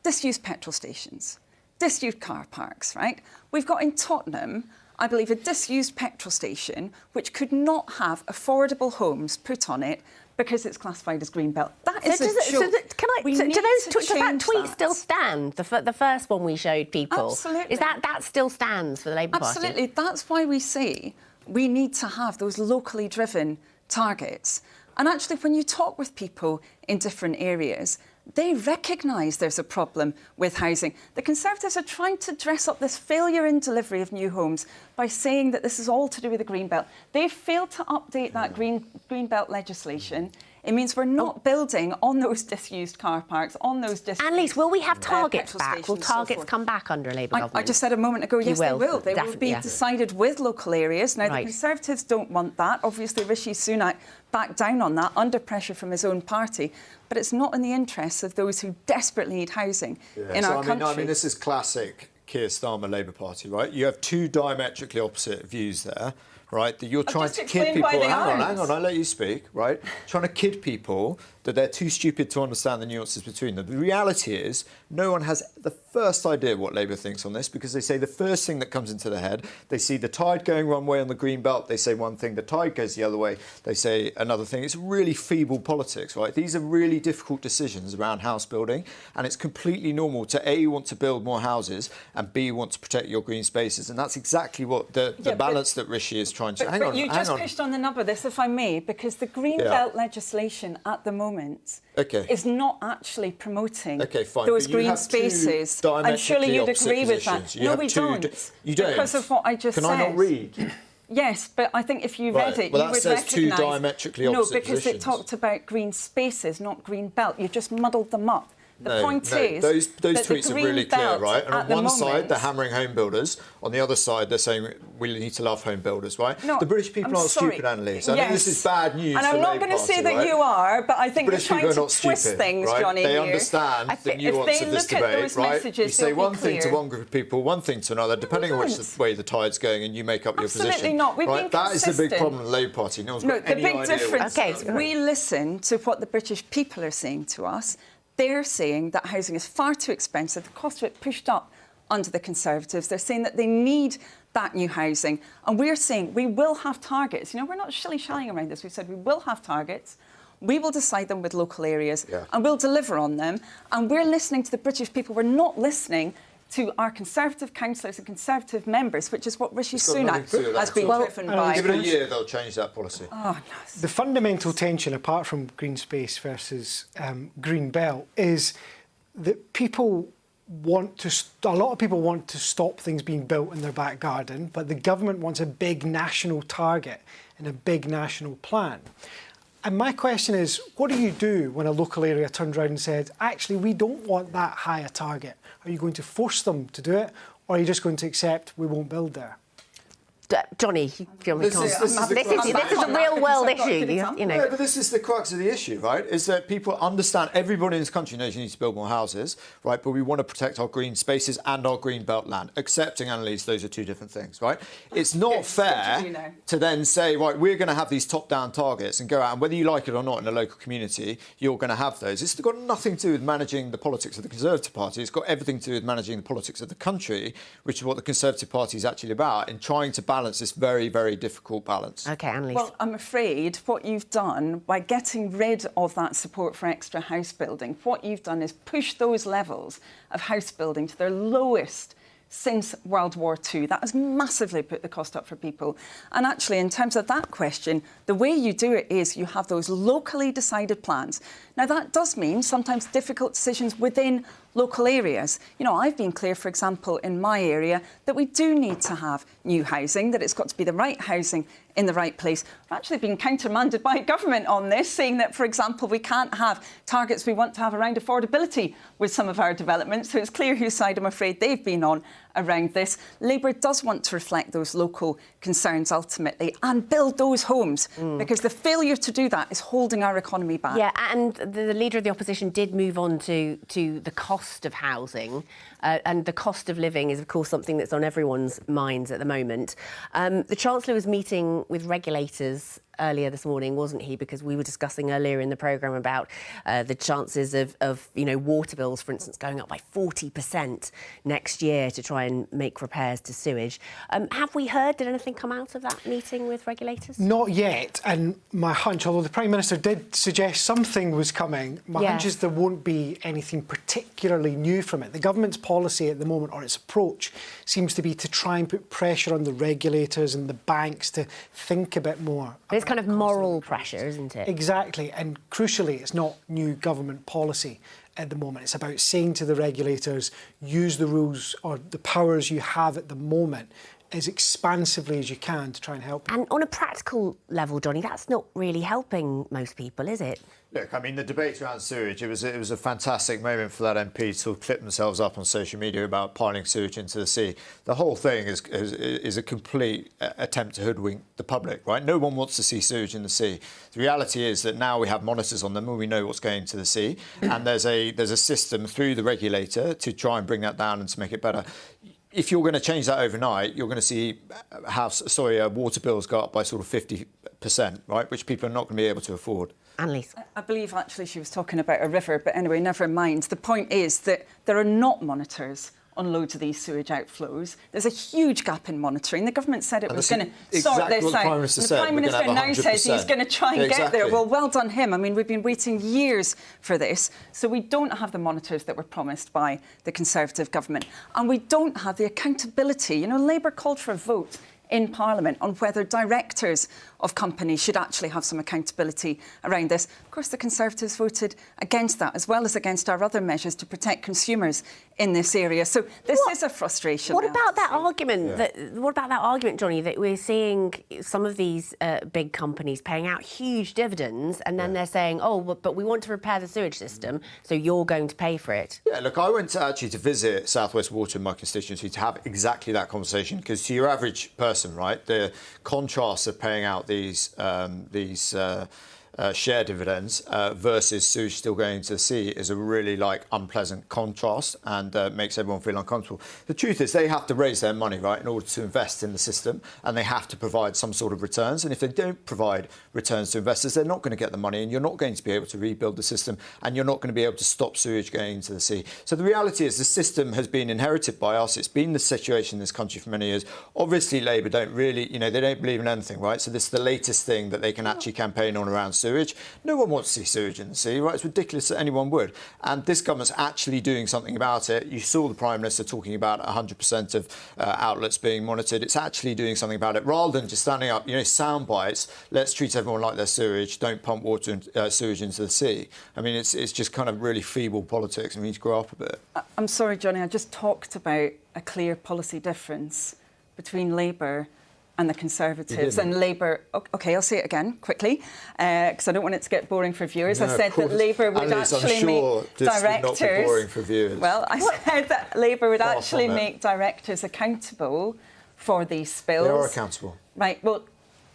disused petrol stations, disused car parks, right? We've got in Tottenham, I believe, a disused petrol station which could not have affordable homes put on it because it's classified as Green Belt. That is a joke. Does that tweet still stand? The first one we showed people. Absolutely. Is that still stands for the Labour Party? Absolutely. That's why we say we need to have those locally driven targets. And actually, when you talk with people in different areas, they recognise there's a problem with housing. The Conservatives are trying to dress up this failure in delivery of new homes by saying that this is all to do with the Green Belt. They've failed to update that Green Belt legislation. It means we're not building on those disused car parks, on those disused... Annalise, will we have targets back? Will targets come back under a Labour government? I just said a moment ago, yes, they will. They will be decided with local areas. Now, the Conservatives don't want that. Obviously, Rishi Sunak backed down on that under pressure from his own party. But it's not in the interests of those who desperately need housing in our country. I mean, this is classic Keir Starmer Labour Party, right? You have two diametrically opposite views there, right? That you're trying to kid people. Hang on, I'll let you speak, right? Trying to kid people that they're too stupid to understand the nuances between them. The reality is, no one has the first idea what Labour thinks on this because they say the first thing that comes into their head, they see the tide going one way on the Green Belt, they say one thing, the tide goes the other way, they say another thing. It's really feeble politics, right? These are really difficult decisions around house building, and it's completely normal to A, want to build more houses, and B, want to protect your green spaces. And that's exactly what the balance that Rishi is trying to... Hang on. You just pushed on the nub of this, if I may, because the Green Belt legislation at the moment is not actually promoting those green spaces. And surely you'd agree with that. No, we don't. You don't? Because of what I just said. Can I not read? Yes, but I think if you read it, you would recognise... two diametrically opposite No, because it talked about green spaces, not green belt. You just muddled them up. The point is those that tweets the are really Green clear, Belt right? And on at the one side, moment- they're hammering home builders. On the other side, they're saying we need to love home builders, right? No, the British people I'm aren't sorry. stupid, Annalise. I think Yes. this is bad news And for I'm the not Labour going to say Party, that right? you are, but I think you're British trying people to are not twist stupid, things, right? Johnny. They here. understand the If nuance they of this look at debate, those right? messages, You say they'll be one thing to clear. one group of people, one thing to another, depending on which way the tide's going, and you make up your Absolutely position. not. We've right? been That is the big consistent. problem with the Labour Party. No one's No, got the any big idea difference what is we listen to what the British people are saying to us. They're saying that housing is far too expensive, the cost of it pushed up under the Conservatives. They're saying that they need that new housing. And we're saying we will have targets. You know, we're not shilly-shallying around this. We've said we will have targets. We will decide them with local areas and we'll deliver on them. And we're listening to the British people. We're not listening to our Conservative councillors and Conservative members, which is what Rishi Sunak has been driven by. Give it a year, they'll change that policy. Oh, yes. The fundamental tension, apart from green space versus green belt, is that people want to. A lot of people want to stop things being built in their back garden, but the government wants a big national target and a big national plan. And my question is, what do you do when a local area turns around and says, actually, we don't want that high a target? Are you going to force them to do it, or are you just going to accept we won't build there? Johnny, This is a real world issue. You know. Yeah, but this is the crux of the issue, right? Is that people understand, everybody in this country knows you need to build more houses, right? But we want to protect our green spaces and our green belt land. Accepting, Annalise, those are two different things, right? It's not fair to then say, right, we're going to have these top-down targets and go out, and whether you like it or not in a local community, you're going to have those. It's got nothing to do with managing the politics of the Conservative Party. It's got everything to do with managing the politics of the country, which is what the Conservative Party is actually about, in trying to balance this very, very difficult balance. OK, Annalise. Well, I'm afraid what you've done by getting rid of that support for extra house building, what you've done is push those levels of house building to their lowest since World War II. That has massively put the cost up for people. And actually, in terms of that question, the way you do it is you have those locally decided plans. Now, that does mean sometimes difficult decisions within local areas. You know, I've been clear, for example, in my area, that we do need to have new housing, that it's got to be the right housing in the right place. We're actually being countermanded by government on this, saying that, for example, we can't have targets we want to have around affordability with some of our developments. So it's clear whose side I'm afraid they've been on around this. Labour does want to reflect those local concerns ultimately and build those homes, because the failure to do that is holding our economy back. Yeah, and the Leader of the Opposition did move on to the cost of housing, and the cost of living is, of course, something that's on everyone's minds at the moment. The Chancellor was meeting with regulators earlier this morning, wasn't he? Because we were discussing earlier in the programme about the chances of water bills, for instance, going up by 40% next year to try and make repairs to sewage. Have we heard, did anything come out of that meeting with regulators? Not yet, and my hunch, although the Prime Minister did suggest something was coming, my hunch is there won't be anything particularly new from it. The government's policy at the moment, or its approach, seems to be to try and put pressure on the regulators and the banks to think a bit more. It's kind of moral pressure, isn't it? Exactly, and crucially, it's not new government policy at the moment. It's about saying to the regulators, use the rules or the powers you have at the moment as expansively as you can to try and help people. And on a practical level, Johnny, that's not really helping most people, is it? Look, I mean, the debate around sewage, it was a fantastic moment for that MP to clip themselves up on social media about piling sewage into the sea. The whole thing is a complete attempt to hoodwink the public, right? No one wants to see sewage in the sea. The reality is that now we have monitors on them and we know what's going to the sea, and there's a system through the regulator to try and bring that down and to make it better. If you're going to change that overnight, you're going to see water bills go up by sort of 50%, right, which people are not going to be able to afford. Annalise. I believe actually she was talking about a river, but anyway, never mind. The point is that there are not monitors on loads of these sewage outflows. There's a huge gap in monitoring. The government said it was going to sort this out. The Prime Minister now says he's going to try and get there. Well, well done him. I mean, we've been waiting years for this. So we don't have the monitors that were promised by the Conservative government. And we don't have the accountability. You know, Labour called for a vote in Parliament on whether directors of companies should actually have some accountability around this. Of course, the Conservatives voted against that, as well as against our other measures to protect consumers in this area. So this is a frustration. What about that argument? What about that argument, Johnny, that we're seeing some of these big companies paying out huge dividends, and then they're saying, "Oh, but we want to repair the sewage system, so you're going to pay for it." Yeah, look, I went to visit South West Water in my constituency to have exactly that conversation, because to your average person, right, the contrast of paying out these share dividends versus sewage still going into the sea is a really unpleasant contrast, and makes everyone feel uncomfortable. The truth is they have to raise their money, right, in order to invest in the system, and they have to provide some sort of returns. And if they don't provide returns to investors, they're not going to get the money, and you're not going to be able to rebuild the system, and you're not going to be able to stop sewage going into the sea. So the reality is the system has been inherited by us. It's been the situation in this country for many years. Obviously, Labour don't really, they don't believe in anything, right? So this is the latest thing that they can actually campaign on around sewage. No one wants to see sewage in the sea, right? It's ridiculous that anyone would. And this government's actually doing something about it. You saw the Prime Minister talking about 100% of outlets being monitored. It's actually doing something about it, rather than just standing up, sound bites. Let's treat everyone like their sewage. Don't pump water and sewage into the sea. I mean, it's just kind of really feeble politics. We need to grow up a bit. I'm sorry, Johnny, I just talked about a clear policy difference between Labour and the Conservatives. And Labour... OK, I'll say it again, quickly, because I don't want it to get boring for viewers. I said that Labour would actually make directors... Not be boring for viewers. Well, I said that Labour would actually make directors accountable for these spills. They are accountable. Right, well...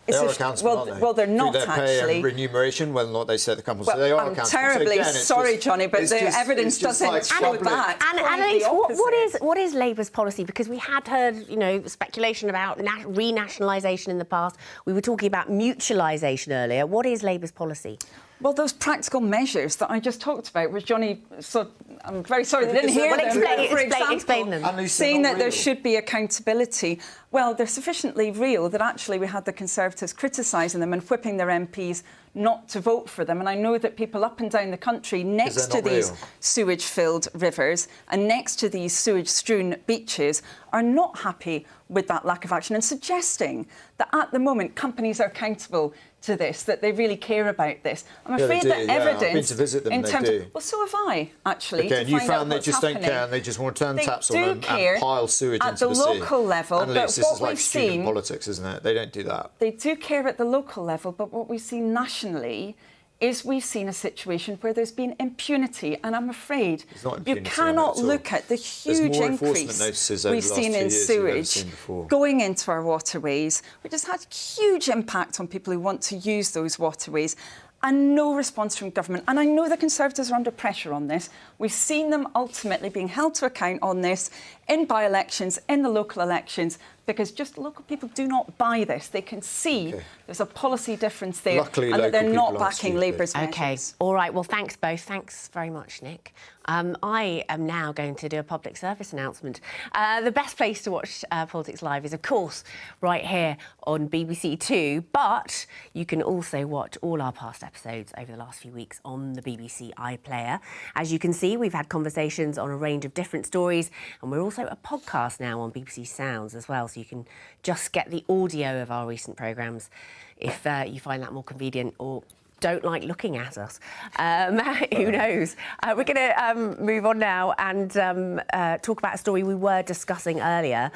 They are accountable, aren't they? Well, they're not through their pay actually. And remuneration, whether or not they set the company. Well, so they are I'm accountable. terribly sorry, Johnny, but the evidence doesn't show that. And Annalise, what is Labour's policy? Because we had heard, speculation about renationalisation in the past. We were talking about mutualisation earlier. What is Labour's policy? Well, those practical measures that I just talked about, which Johnny, so I'm very sorry they didn't hear them. Explain them. Saying that there should be accountability. Well, they're sufficiently real that actually we had the Conservatives criticising them and whipping their MPs not to vote for them. And I know that people up and down the country next to these sewage-filled rivers and next to these sewage-strewn beaches are not happy with that lack of action and suggesting that at the moment companies are accountable to this, that they really care about this. I'm afraid that evidence... I've been to visit them and they do. Well, so have I, actually. Again, you found they just don't care and they just want to turn taps on them and pile sewage into the sea. At the local level, but this is like student politics, isn't it? They don't do that. They do care at the local level, but what we see nationally is we've seen a situation where there's been impunity, and I'm afraid you cannot look at the huge increase we've seen in sewage going into our waterways, which has had huge impact on people who want to use those waterways, and no response from government. And I know the Conservatives are under pressure on this. We've seen them ultimately being held to account on this in by-elections, in the local elections, because just local people do not buy this. They can see there's a policy difference there. Luckily, and that they're not backing Labour's measures. OK, all right. Well, thanks both. Thanks very much, Nick. I am now going to do a public service announcement. The best place to watch Politics Live is, of course, right here on BBC Two, but you can also watch all our past episodes over the last few weeks on the BBC iPlayer. As you can see, we've had conversations on a range of different stories, and we're also a podcast now on BBC Sounds as well, so you can just get the audio of our recent programmes if you find that more convenient or don't like looking at us. Who knows? We're going to move on now and talk about a story we were discussing earlier.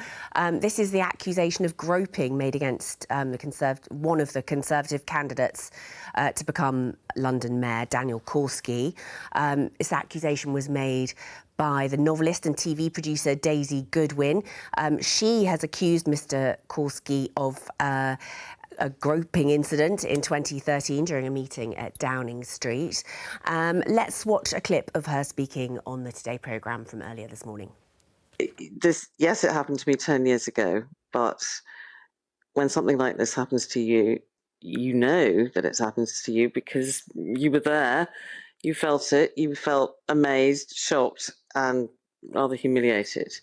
This is the accusation of groping made against one of the Conservative candidates to become London Mayor, Daniel Korski. This accusation was made by the novelist and TV producer Daisy Goodwin. She has accused Mr. Korski of a groping incident in 2013 during a meeting at Downing Street. Let's watch a clip of her speaking on the Today programme from earlier this morning. Yes, it happened to me 10 years ago, but when something like this happens to you, you know that it happens to you because you were there, you felt it, you felt amazed, shocked and rather humiliated.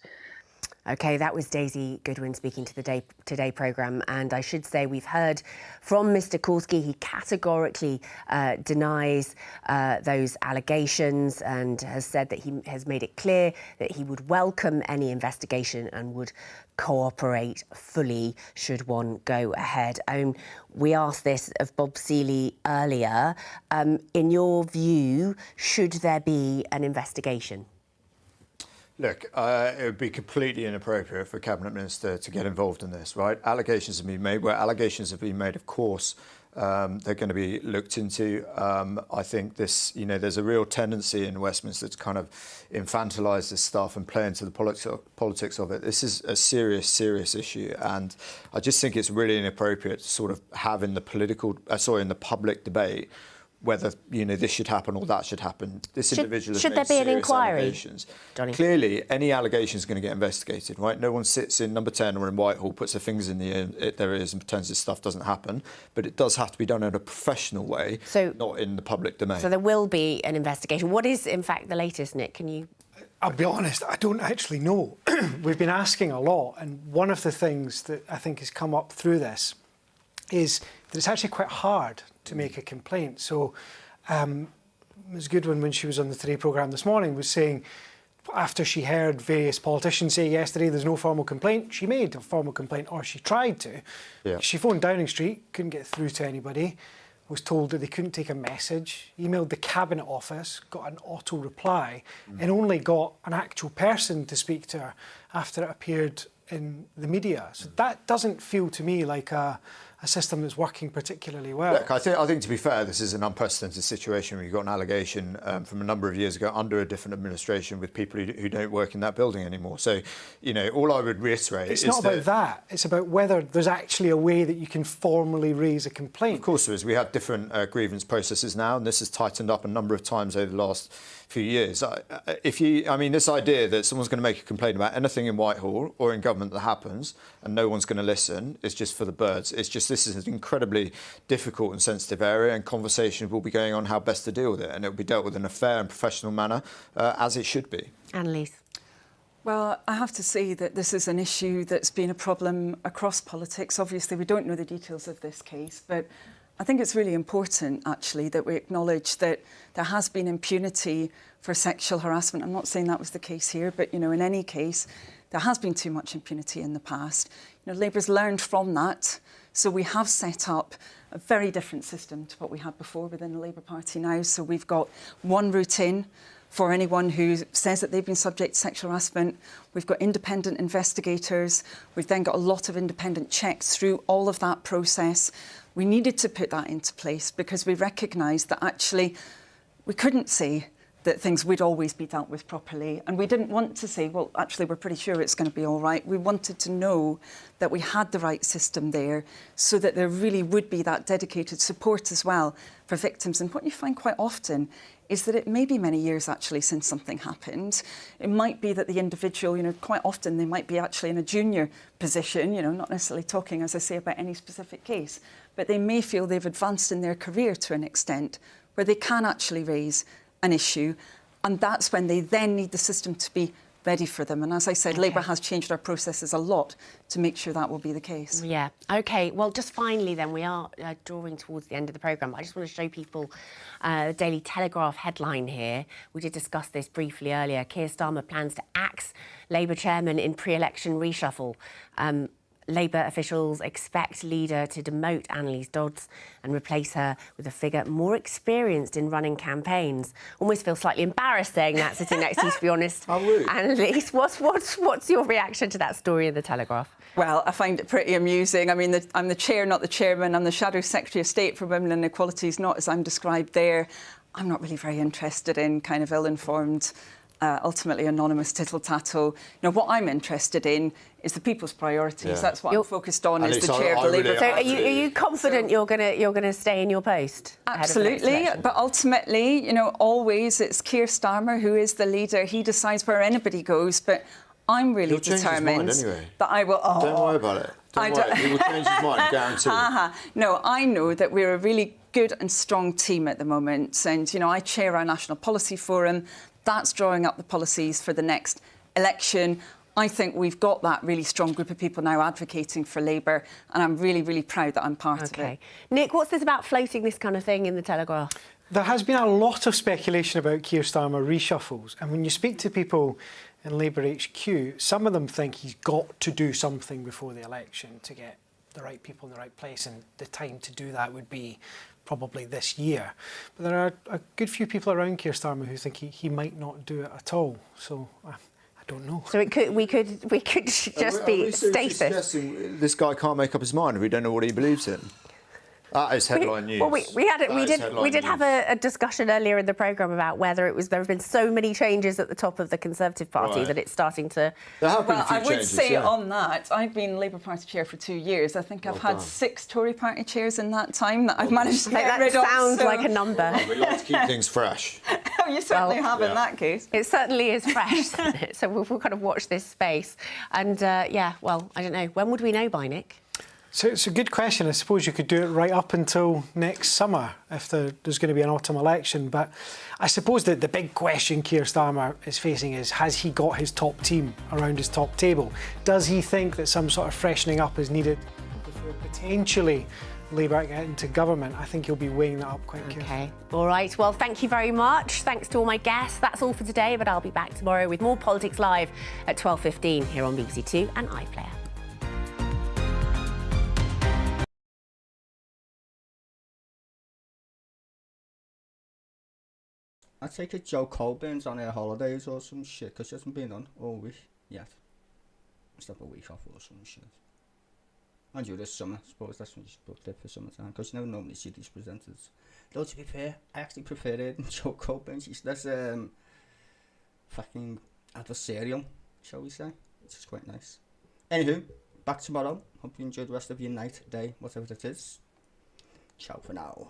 OK, that was Daisy Goodwin speaking to the Today programme. And I should say we've heard from Mr Kurski. He categorically denies those allegations and has said that he has made it clear that he would welcome any investigation and would cooperate fully should one go ahead. We asked this of Bob Seeley earlier. In your view, should there be an investigation? Look, it would be completely inappropriate for a Cabinet Minister to get involved in this, right? Allegations have been made. Where allegations have been made, of course, they're going to be looked into. I think this, there's a real tendency in Westminster to kind of infantilise this stuff and play into the politics of it. This is a serious, serious issue, and I just think it's really inappropriate to sort of have in the in the public debate whether this should happen or that should happen. This individual has should there made be an serious inquiry? Allegations. Johnny? Clearly, any allegation is going to get investigated, right? No one sits in Number 10 or in Whitehall, puts their fingers in the air, there it is, and pretends this stuff doesn't happen. But it does have to be done in a professional way, not in the public domain. So there will be an investigation. What is, in fact, the latest, Nick? Can you... I'll be honest, I don't actually know. We've been asking a lot, and one of the things that I think has come up through this is that it's actually quite hard to make a complaint. So Ms Goodwin, when she was on the Today programme this morning, was saying after she heard various politicians say yesterday there's no formal complaint, she made a formal complaint, or she tried to. Yeah. She phoned Downing Street, couldn't get through to anybody, was told that they couldn't take a message, emailed the Cabinet Office, got an auto reply, and only got an actual person to speak to her after it appeared in the media. So that doesn't feel to me like a system that's working particularly well. Look, I think to be fair, this is an unprecedented situation where you've got an allegation from a number of years ago under a different administration with people who don't work in that building anymore. So, all I would reiterate is it's not about that. It's about whether there's actually a way that you can formally raise a complaint. Of course there is. We have different grievance processes now, and this has tightened up a number of times over the last few years. This idea that someone's going to make a complaint about anything in Whitehall or in government that happens and no one's going to listen is just for the birds. It's just this is an incredibly difficult and sensitive area, and conversations will be going on how best to deal with it, and it will be dealt with in a fair and professional manner, as it should be. Annalise. Well, I have to say that this is an issue that's been a problem across politics. Obviously, we don't know the details of this case, but I think it's really important, actually, that we acknowledge that there has been impunity for sexual harassment. I'm not saying that was the case here, but, in any case, there has been too much impunity in the past. Labour's learned from that, so we have set up a very different system to what we had before within the Labour Party now. So we've got one route in for anyone who says that they've been subject to sexual harassment. We've got independent investigators. We've then got a lot of independent checks through all of that process. We needed to put that into place because we recognised that actually we couldn't say that things would always be dealt with properly. And we didn't want to say, well, actually, we're pretty sure it's going to be all right. We wanted to know that we had the right system there so that there really would be that dedicated support as well for victims. And what you find quite often is that it may be many years actually since something happened. It might be that the individual, quite often they might be actually in a junior position, not necessarily talking, as I say, about any specific case, but they may feel they've advanced in their career to an extent where they can actually raise an issue, and that's when they then need the system to be ready for them. And as I said, Labour has changed our processes a lot to make sure that will be the case. Yeah. OK, well, just finally then, we are drawing towards the end of the programme. I just want to show people the Daily Telegraph headline here. We did discuss this briefly earlier. Keir Starmer plans to axe Labour chairman in pre-election reshuffle. Labour officials expect leader to demote Annalise Dodds and replace her with a figure more experienced in running campaigns. Almost feels slightly embarrassed saying that, sitting next to you, to be honest. Annalise, what's your reaction to that story in the Telegraph? Well, I find it pretty amusing. I mean, I'm the chair, not the chairman. I'm the Shadow Secretary of State for Women and Equalities, not as I'm described there. I'm not really very interested in kind of ill-informed, ultimately anonymous tittle-tattle. What I'm interested in is the people's priorities. Yeah. That's what I'm focused on as the chair of the Labour Party. So are you confident you're going to stay in your post? Absolutely, but ultimately, always it's Keir Starmer who is the leader. He decides where anybody goes, but I'm really determined that I will... Oh, don't worry about it. Don't worry. He will change his mind, guarantee. No, I know that we're a really good and strong team at the moment, and, I chair our National Policy Forum. That's drawing up the policies for the next election. I think we've got that really strong group of people now advocating for Labour, and I'm really, really proud that I'm part of it. Nick, what's this about floating this kind of thing in the Telegraph? There has been a lot of speculation about Keir Starmer reshuffles, and when you speak to people in Labour HQ, some of them think he's got to do something before the election to get the right people in the right place, and the time to do that would be probably this year. But there are a good few people around Keir Starmer who think he might not do it at all. So I don't know. So we could just be stasis. Suggesting this guy can't make up his mind if we don't know what he believes in. That is headline news. Well, we did have a discussion earlier in the programme about whether there have been so many changes at the top of the Conservative Party that it's starting to. There have been well, a few I would changes, say yeah. on that, I've been Labour Party chair for 2 years. I think I've had 6 Tory Party chairs in that time that I've managed to get rid of. That sounds like a number. We like to keep things fresh. Oh, you certainly have in that case. It certainly is fresh, isn't it? So we'll kind of watch this space. And well, I don't know. When would we know by, Nick? So it's a good question. I suppose you could do it right up until next summer if there's going to be an autumn election. But I suppose that the big question Keir Starmer is facing is, has he got his top team around his top table? Does he think that some sort of freshening up is needed before potentially Labour get into government? I think he'll be weighing that up quite carefully. Okay. All right. Well, thank you very much. Thanks to all my guests. That's all for today, but I'll be back tomorrow with more Politics Live at 12:15 here on BBC Two and iPlayer. I take it Joe Colburn's on her holidays or some shit, because she hasn't been on all week yet. Let's have a week off or some shit. And you this summer, I suppose that's when you should book it for summertime, because you never normally see these presenters. Though to be fair, I actually prefer it than Joe Colburn. She's less fucking adversarial, shall we say. It's just quite nice. Anywho, back tomorrow. Hope you enjoy the rest of your night, day, whatever it is. Ciao for now.